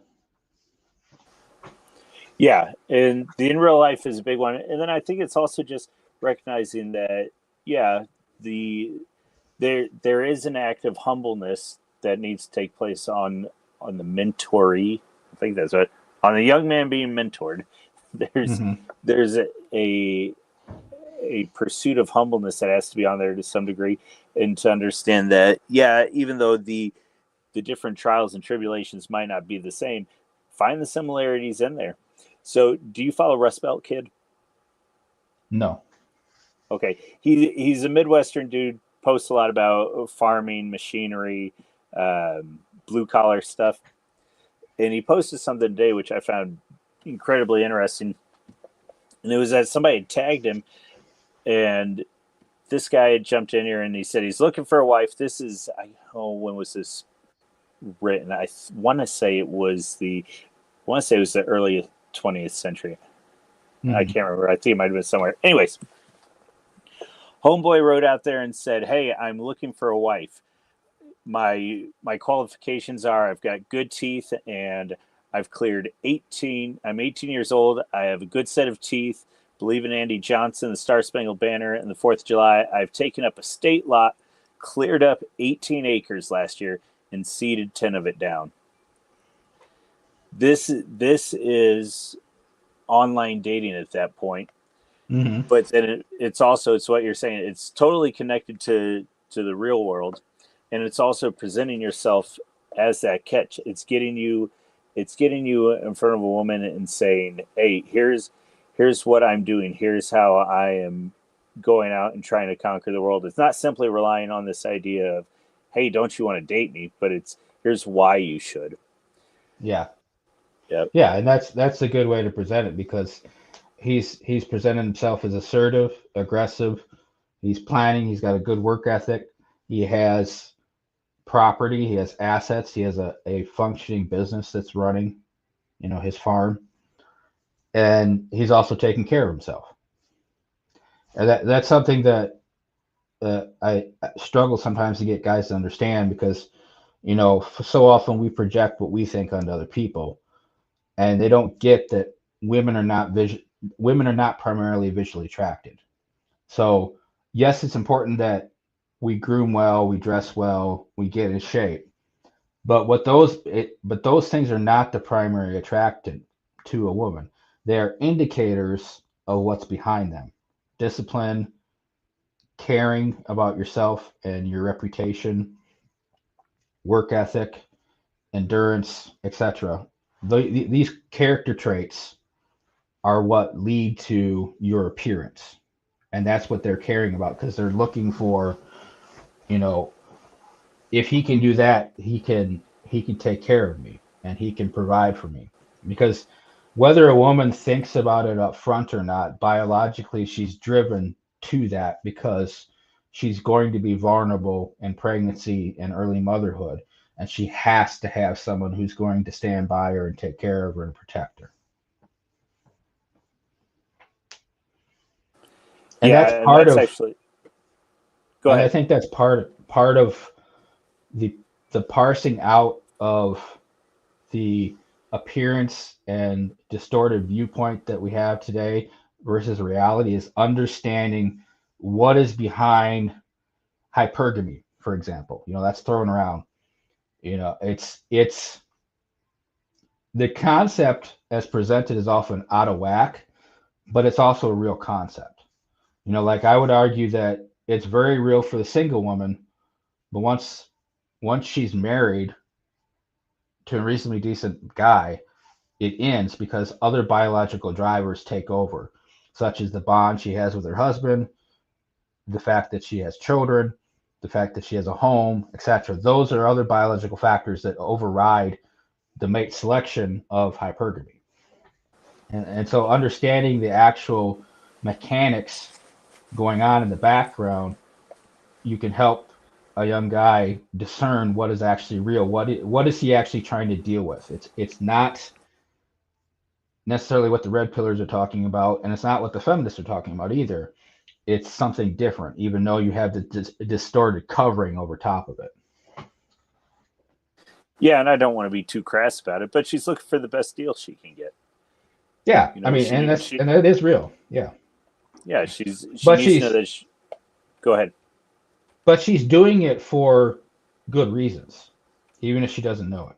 Yeah, and the in real life is a big one. And then I think it's also just recognizing that, yeah, there is an act of humbleness that needs to take place on the mentoree. I think that's what, on the young man being mentored. There's a pursuit of humbleness that has to be on there to some degree, and to understand that, yeah, even though the different trials and tribulations might not be the same, find the similarities in there. So, do you follow Rust Belt Kid? No. Okay, he's a Midwestern dude. Posts a lot about farming, machinery, blue collar stuff, and he posted something today which I found incredibly interesting. And it was that somebody had tagged him, and this guy had jumped in here and he said he's looking for a wife. This is, when was this written? I want to say it was the early 20th century. I can't remember. I think it might have been somewhere. Anyways, homeboy wrote out there and said, "Hey, I'm looking for a wife. My qualifications are I've got good teeth and I've cleared 18. I'm 18 years old. I have a good set of teeth. Believe in Andy Johnson, the Star Spangled Banner, and the 4th of July. I've taken up a state lot, cleared up 18 acres last year, and seeded 10 of it down." This is online dating at that point. But then it's what you're saying. It's totally connected to the real world, and it's also presenting yourself as that catch. It's getting you in front of a woman and saying, "Hey, here's what I'm doing. Here's how I am going out and trying to conquer the world." It's not simply relying on this idea of, "Hey, don't you want to date me?" But it's, here's why you should. Yeah. Yep. Yeah, and that's a good way to present it, because he's presented himself as assertive, aggressive. He's planning. He's got a good work ethic. He has property. He has assets. He has a functioning business that's running, his farm. And he's also taking care of himself. And that's something that I struggle sometimes to get guys to understand, because, so often we project what we think onto other people, and they don't get that women are not primarily visually attracted. So yes, it's important that we groom well, we dress well, we get in shape, but those things are not the primary attraction to a woman. They're indicators of what's behind them: discipline, caring about yourself and your reputation, work ethic, endurance, etc. These character traits are what lead to your appearance, and that's what they're caring about, because they're looking for, if he can do that, he can take care of me and he can provide for me. Because whether a woman thinks about it up front or not, biologically she's driven to that, because she's going to be vulnerable in pregnancy and early motherhood, and she has to have someone who's going to stand by her and take care of her and protect her. And Yeah, that's part that's of actually. Go and ahead. I think that's part of the parsing out of the appearance and distorted viewpoint that we have today versus reality is understanding what is behind hypergamy, for example. That's thrown around. It's the concept as presented is often out of whack, but it's also a real concept. Like I would argue that it's very real for the single woman, but once she's married to a reasonably decent guy, it ends because other biological drivers take over, such as the bond she has with her husband, the fact that she has children, the fact that she has a home, etc. Those are other biological factors that override the mate selection of hypergamy. And so understanding the actual mechanics going on in the background, you can help a young guy discern what is actually real. What is he actually trying to deal with? It's not necessarily what the red pillars are talking about, and it's not what the feminists are talking about either. It's something different, even though you have the distorted covering over top of it. Yeah, and I don't want to be too crass about it, but she's looking for the best deal she can get. Yeah, I mean, and that is real. Yeah. Yeah, she needs to know that. Go ahead. But she's doing it for good reasons, even if she doesn't know it.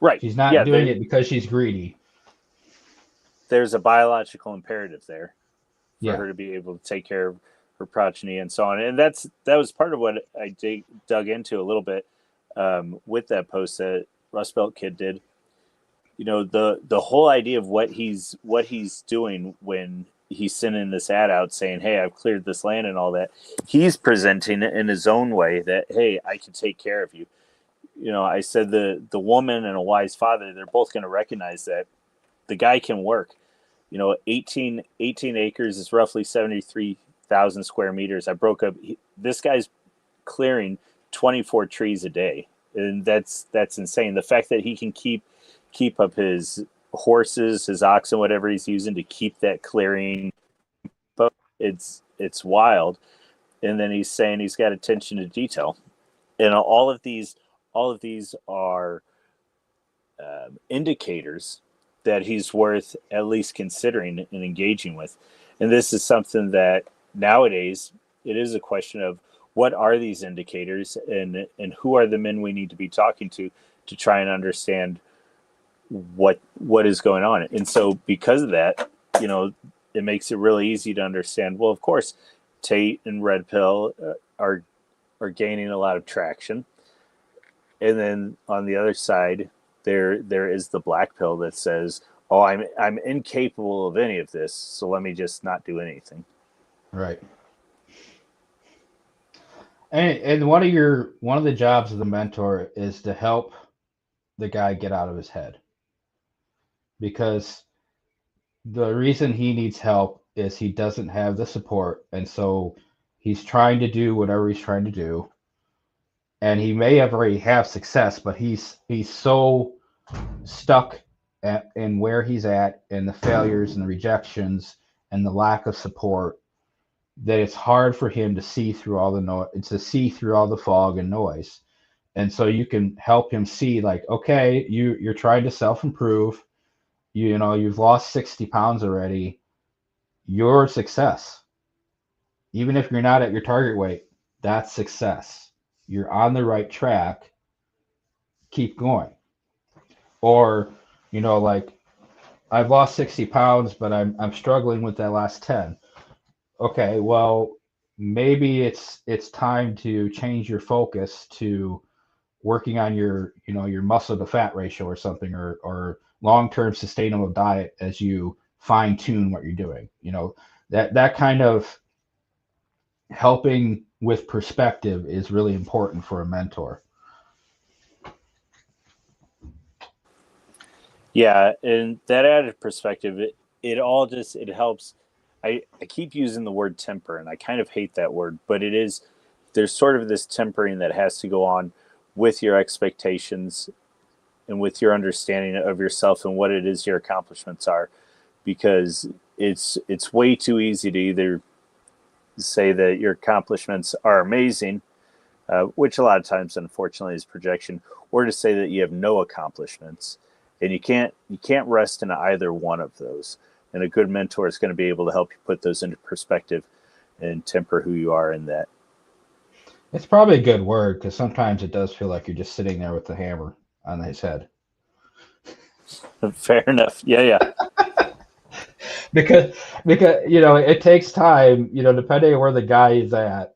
Right. She's not doing it because she's greedy. There's a biological imperative there for her to be able to take care of her progeny and so on. And that was part of what I dug into a little bit with that post that Rust Belt Kid did. The whole idea of what he's doing when he's sending this ad out saying, hey, I've cleared this land and all that. He's presenting it in his own way that, hey, I can take care of you. I said the woman and a wise father, they're both going to recognize that the guy can work. 18 acres is roughly 73,000 square meters. I broke up. This guy's clearing 24 trees a day. And that's insane. The fact that he can keep up his horses, his oxen, whatever he's using to keep that clearing, but it's wild. And then he's saying he's got attention to detail, and all of these are indicators that he's worth at least considering and engaging with. And this is something that nowadays it is a question of what are these indicators and who are the men we need to be talking to try and understand what is going on. And so because of that, it makes it really easy to understand, well, of course, Tate and Red Pill are gaining a lot of traction. And then on the other side, there is the Black Pill that says, oh, I'm incapable of any of this, so let me just not do anything. Right. And one of the jobs of the mentor is to help the guy get out of his head. Because the reason he needs help is he doesn't have the support, and so he's trying to do whatever he's trying to do, and he may already have success, but he's so stuck in where he's at, and the failures and the rejections and the lack of support, that it's hard for him to see through all the fog and noise. And so you can help him see, like, okay, you're trying to self-improve. You've lost 60 pounds already. You're a success. Even if you're not at your target weight, that's success. You're on the right track. Keep going. Or, like, I've lost 60 pounds, but I'm struggling with that last 10. Okay, well, maybe it's time to change your focus to working on your muscle to fat ratio or something, or long-term sustainable diet as you fine-tune what you're doing. That kind of helping with perspective is really important for a mentor. Yeah, and that added perspective, it helps. I keep using the word temper, and I kind of hate that word, but there's sort of this tempering that has to go on with your expectations and with your understanding of yourself and what it is your accomplishments are, because it's way too easy to either say that your accomplishments are amazing, which a lot of times, unfortunately, is projection, or to say that you have no accomplishments. And you can't rest in either one of those. And a good mentor is going to be able to help you put those into perspective and temper who you are in that. It's probably a good word, because sometimes it does feel like you're just sitting there with the hammer on his head. Fair enough. Yeah. because it takes time, depending on where the guy is at.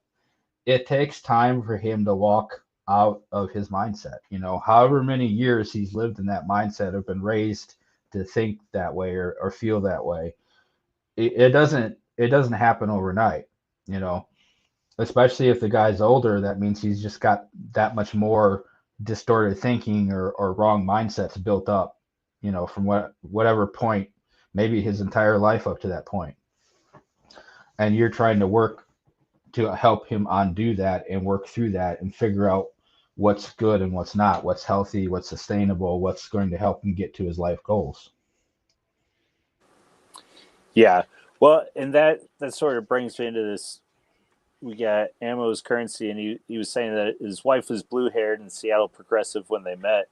It takes time for him to walk out of his mindset. However many years he's lived in that mindset or been raised to think that way or feel that way. It doesn't happen overnight, especially if the guy's older. That means he's just got that much more distorted thinking or wrong mindsets built up, from whatever point, maybe his entire life up to that point. And you're trying to work to help him undo that and work through that and figure out what's good and what's not, what's healthy, what's sustainable, what's going to help him get to his life goals. Yeah. Well, and that sort of brings me into this. We got Ammo's currency, and he was saying that his wife was blue-haired and Seattle progressive when they met,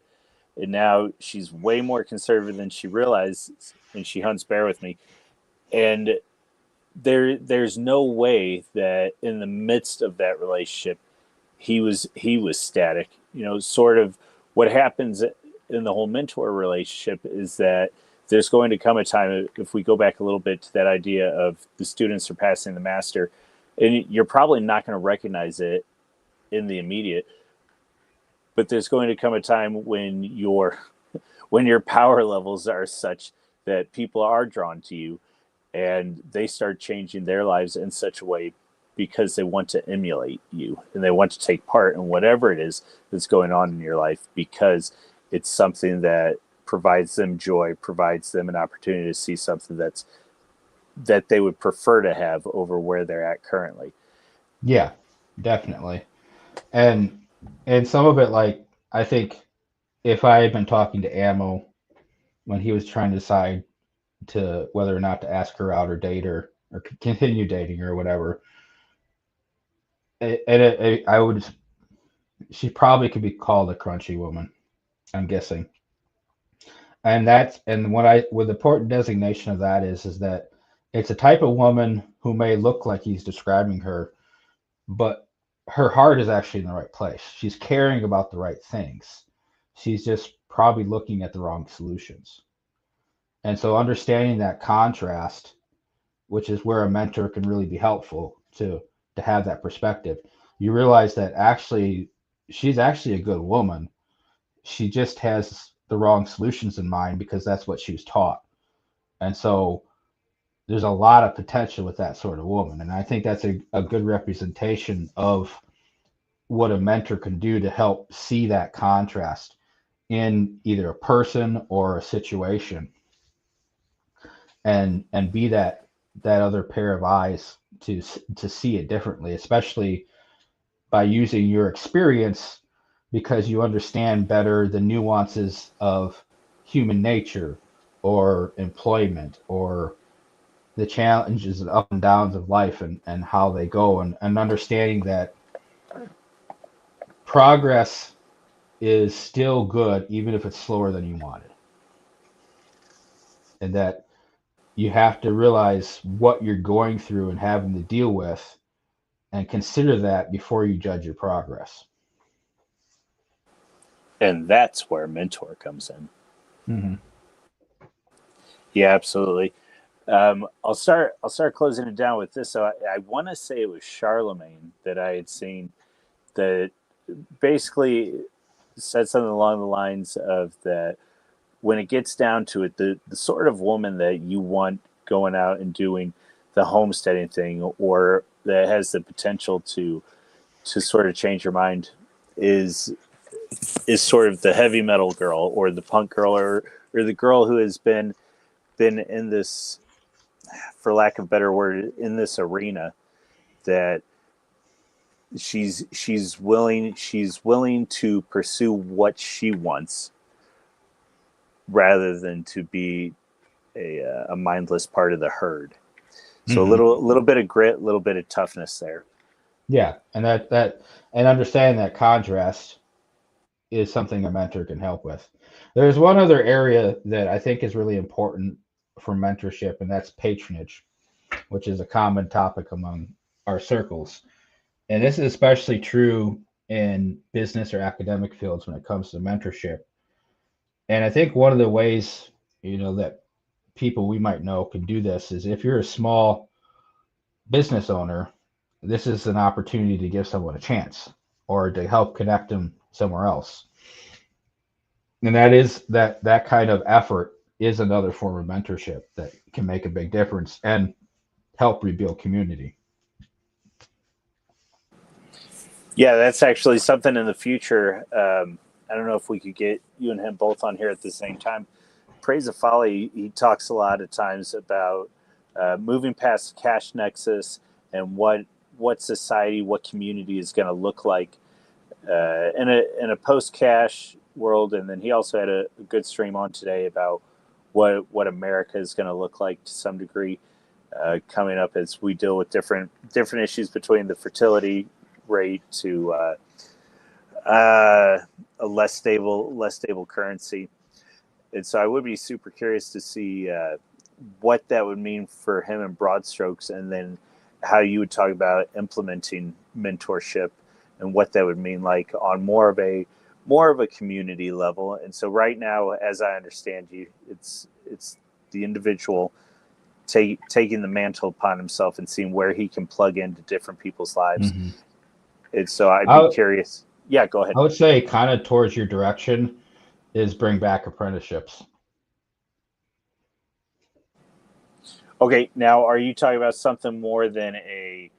and now she's way more conservative than she realized, and she hunts bear with me. And there's no way that in the midst of that relationship he was static. Sort of what happens in the whole mentor relationship is that there's going to come a time, if we go back a little bit to that idea of the student surpassing the master, and you're probably not going to recognize it in the immediate, but there's going to come a time when your power levels are such that people are drawn to you and they start changing their lives in such a way because they want to emulate you and they want to take part in whatever it is that's going on in your life, because it's something that provides them joy, provides them an opportunity to see something that they would prefer to have over where they're at currently. Yeah, definitely. And some of it, like, I think if I had been talking to Ammo when he was trying to decide to whether or not to ask her out or date her or continue dating her or whatever, she probably could be called a crunchy woman, I'm guessing. And with the important designation of that is that it's a type of woman who may look like he's describing her, but her heart is actually in the right place. She's caring about the right things. She's just probably looking at the wrong solutions. And so understanding that contrast, which is where a mentor can really be helpful to have that perspective, you realize that actually she's actually a good woman. She just has the wrong solutions in mind because that's what she was taught. And so there's a lot of potential with that sort of woman. And I think that's a good representation of what a mentor can do to help see that contrast in either a person or a situation, and be that other pair of eyes to see it differently, especially by using your experience, because you understand better the nuances of human nature or employment or the challenges and up and downs of life and how they go, and understanding that progress is still good even if it's slower than you wanted, and that you have to realize what you're going through and having to deal with and consider that before you judge your progress. And that's where mentor comes in. Mm-hmm. Yeah, absolutely. I'll start closing it down with this. So I want to say it was Charlemagne that I had seen that basically said something along the lines of that when it gets down to it, the sort of woman that you want going out and doing the homesteading thing, or that has the potential to sort of change your mind, is sort of the heavy metal girl or the punk girl or the girl who has been in this, for lack of a better word, in this arena, that she's willing to pursue what she wants rather than to be a mindless part of the herd. So Mm-hmm. a little bit of grit, a little bit of toughness there. Yeah, and that and understanding that contrast is something a mentor can help with. There's one other area that I think is really important for mentorship, and that's patronage, which is a common topic among our circles. And this is especially true in business or academic fields when it comes to mentorship. And I think one of the ways, that people we might know can do this is if you're a small business owner, this is an opportunity to give someone a chance or to help connect them somewhere else. And that kind of effort is another form of mentorship that can make a big difference and help rebuild community. Yeah, that's actually something in the future. I don't know if we could get you and him both on here at the same time. Praise of Folly, he talks a lot of times about moving past the cash nexus and what society, what community is going to look like in a post-cash world. And then he also had a good stream on today about what America is going to look like to some degree coming up as we deal with different issues between the fertility rate to a less stable currency. And so I would be super curious to see what that would mean for him in broad strokes, and then how you would talk about implementing mentorship and what that would mean like on more of a community level. And so right now, as I understand you, it's the individual taking the mantle upon himself and seeing where he can plug into different people's lives. Mm-hmm. And so I'd be curious. Yeah, go ahead. I would say kind of towards your direction is bring back apprenticeships. Okay, now are you talking about something more than a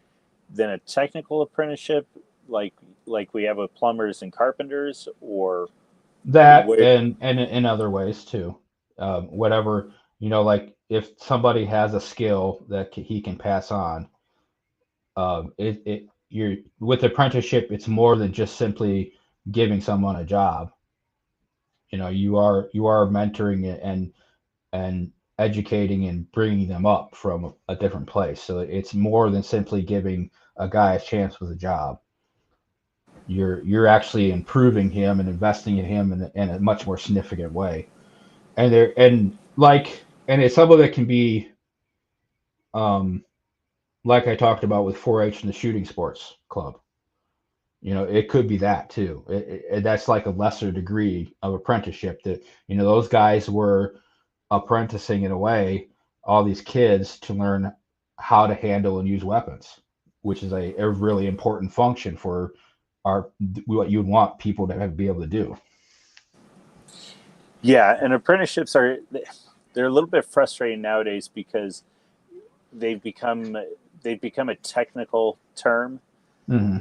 technical apprenticeship, like we have with plumbers and carpenters, or That and in other ways too. Whatever, like if somebody has a skill that he can pass on, you're with apprenticeship, it's more than just simply giving someone a job. You are mentoring and educating and bringing them up from a different place. So it's more than simply giving a guy a chance with a job. You're actually improving him and investing in him in a much more significant way. And it's some of it can be like I talked about with 4-H and the shooting sports club. It could be that too. That's like a lesser degree of apprenticeship that, those guys were apprenticing in a way, all these kids to learn how to handle and use weapons, which is a really important function for what you'd want people to be able to do. Yeah, and apprenticeships they're a little bit frustrating nowadays because they've become a technical term, mm-hmm.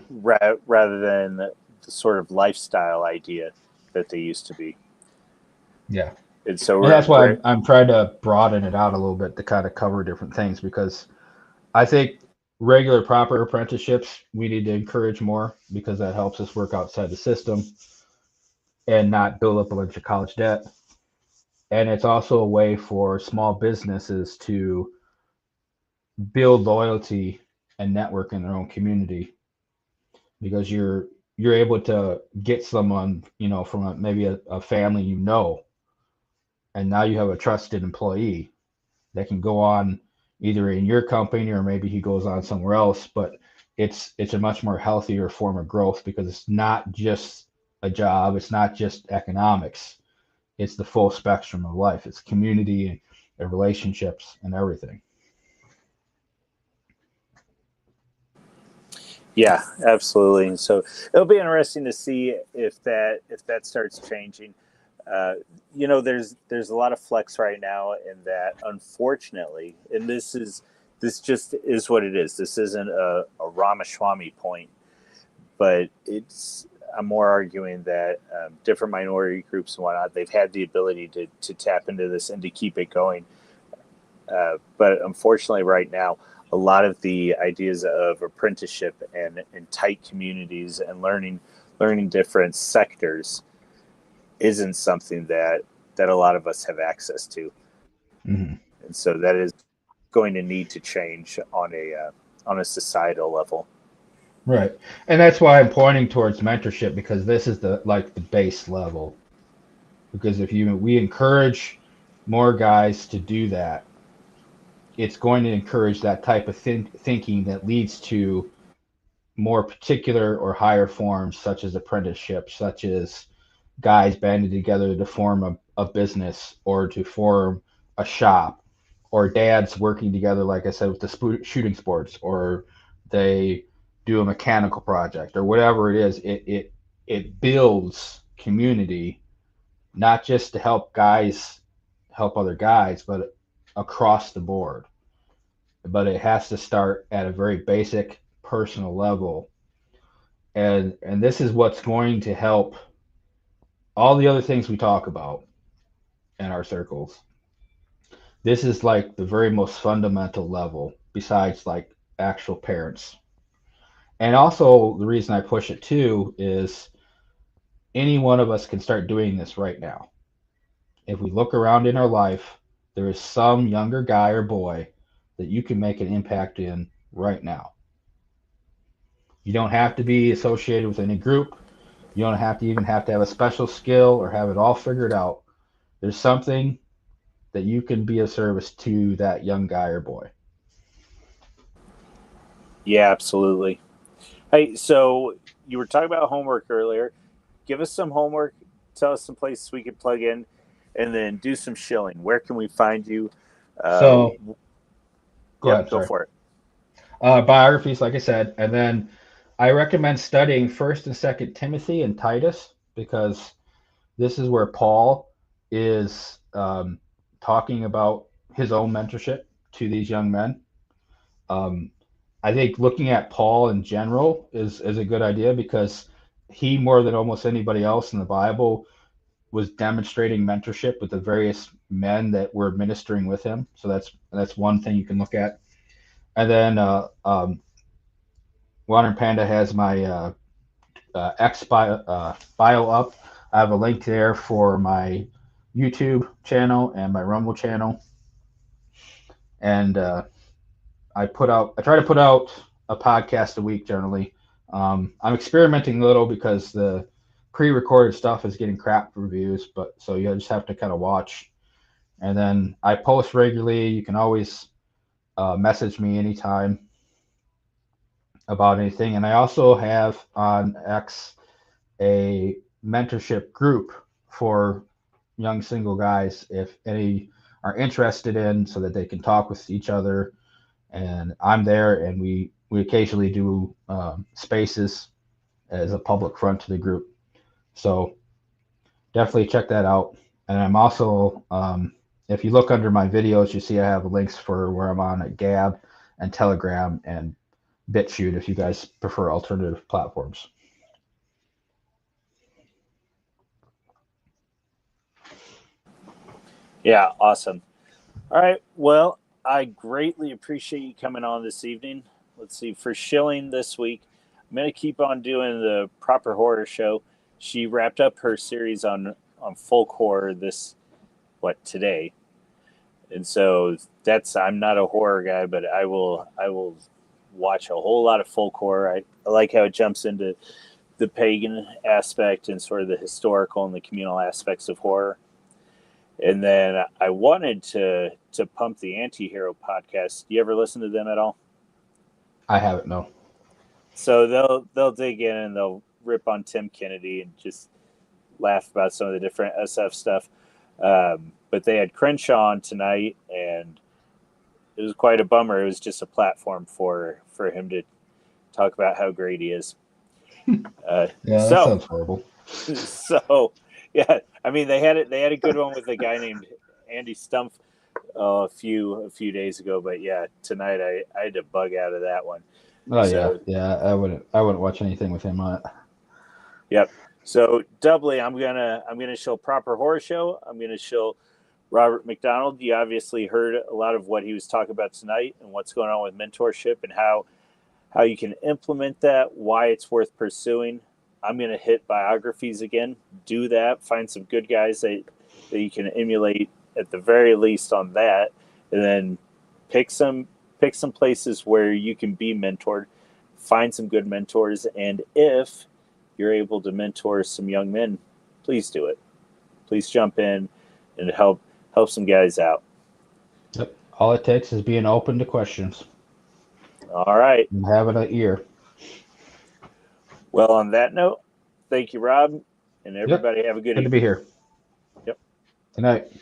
rather than the sort of lifestyle idea that they used to be. Yeah. And so that's why I'm trying to broaden it out a little bit to kind of cover different things, because I think regular proper apprenticeships we need to encourage more, because that helps us work outside the system and not build up a bunch of college debt. And it's also a way for small businesses to build loyalty and network in their own community, because you're able to get someone, from maybe a family, and now you have a trusted employee that can go on either in your company or maybe he goes on somewhere else. But it's a much more healthier form of growth, because it's not just a job, it's not just economics, it's the full spectrum of life. It's community and relationships and everything. Yeah, absolutely. And so it'll be interesting to see if that starts changing. There's a lot of flex right now in that, unfortunately, and this just is what it is. This isn't a Ramaswamy point, but I'm more arguing that different minority groups and whatnot, they've had the ability to tap into this and to keep it going. But unfortunately, right now, a lot of the ideas of apprenticeship and tight communities and learning different sectors isn't something that a lot of us have access to. Mm-hmm. And so that is going to need to change on a societal level. Right. And that's why I'm pointing towards mentorship, because this is the base level. Because if we encourage more guys to do that, it's going to encourage that type of thinking that leads to more particular or higher forms, such as apprenticeship, such as guys banded together to form a business or to form a shop, or dads working together, like I said, with the shooting sports, or they do a mechanical project or whatever it is. It builds community, not just to help other guys, but across the board. But it has to start at a very basic personal level, and this is what's going to help all the other things we talk about in our circles. This is like the very most fundamental level, besides like actual parents. And also, the reason I push it too is any one of us can start doing this right now. If we look around in our life, there is some younger guy or boy that you can make an impact in right now. You don't have to be associated with any group. You don't have to have a special skill or have it all figured out. There's something that you can be of service to that young guy or boy. Yeah, absolutely. Hey, so you were talking about homework earlier. Give us some homework. Tell us some places we can plug in, and then do some shilling. Where can we find you? So, go ahead. Go Sorry. for it. Biographies, like I said, and then I recommend studying First and Second Timothy and Titus, because this is where Paul is talking about his own mentorship to these young men. Um, I think looking at Paul in general is a good idea, because he, more than almost anybody else in the Bible, was demonstrating mentorship with the various men that were ministering with him. So that's one thing you can look at. And then Water and Panda has my X bio up. I have a link there for my YouTube channel and my Rumble channel. And I try to put out a podcast a week generally. I'm experimenting a little because the pre-recorded stuff is getting crap reviews, but so you just have to kind of watch. And then I post regularly. You can always message me anytime about anything. And I also have on X a mentorship group for young single guys, if any are interested in, so that they can talk with each other. And I'm there, and we occasionally do spaces as a public front to the group. So definitely check that out. And I'm also, if you look under my videos, you see I have links for where I'm on at Gab and Telegram and BitChute, if you guys prefer alternative platforms. Yeah, awesome. All right. Well, I greatly appreciate you coming on this evening. Let's see, for shilling this week, I'm going to keep on doing the Proper Horror Show. She wrapped up her series on folk horror today. And so I'm not a horror guy, but I will watch a whole lot of folk horror. I like how it jumps into the pagan aspect and sort of the historical and the communal aspects of horror. And then I wanted to pump the Antihero Podcast. Do you ever listen to them at all? I haven't, no. So they'll dig in and they'll rip on Tim Kennedy and just laugh about some of the different SF stuff. But they had Crenshaw on tonight, and it was quite a bummer. It was just a platform for him to talk about how great he is. Yeah, that sounds horrible. So, yeah, I mean they had a good one with a guy named Andy Stumpf a few days ago, but yeah, tonight I had to bug out of that one. Oh yeah, I wouldn't watch anything with him on it. Yep. So doubly, I'm gonna show Proper Horror Show. I'm gonna show Robert MacDonald. You obviously heard a lot of what he was talking about tonight and what's going on with mentorship and how you can implement that, why it's worth pursuing. I'm going to hit biographies again. Do that. Find some good guys that you can emulate at the very least on that, and then pick some places where you can be mentored. find some good mentors. And if you're able to mentor some young men, please do it. Please jump in and help some guys out. Yep. All it takes is being open to questions. All right. And having an ear. Well, on that note, thank you, Rob, and everybody have a good evening. Good to be here. Yep. Good night.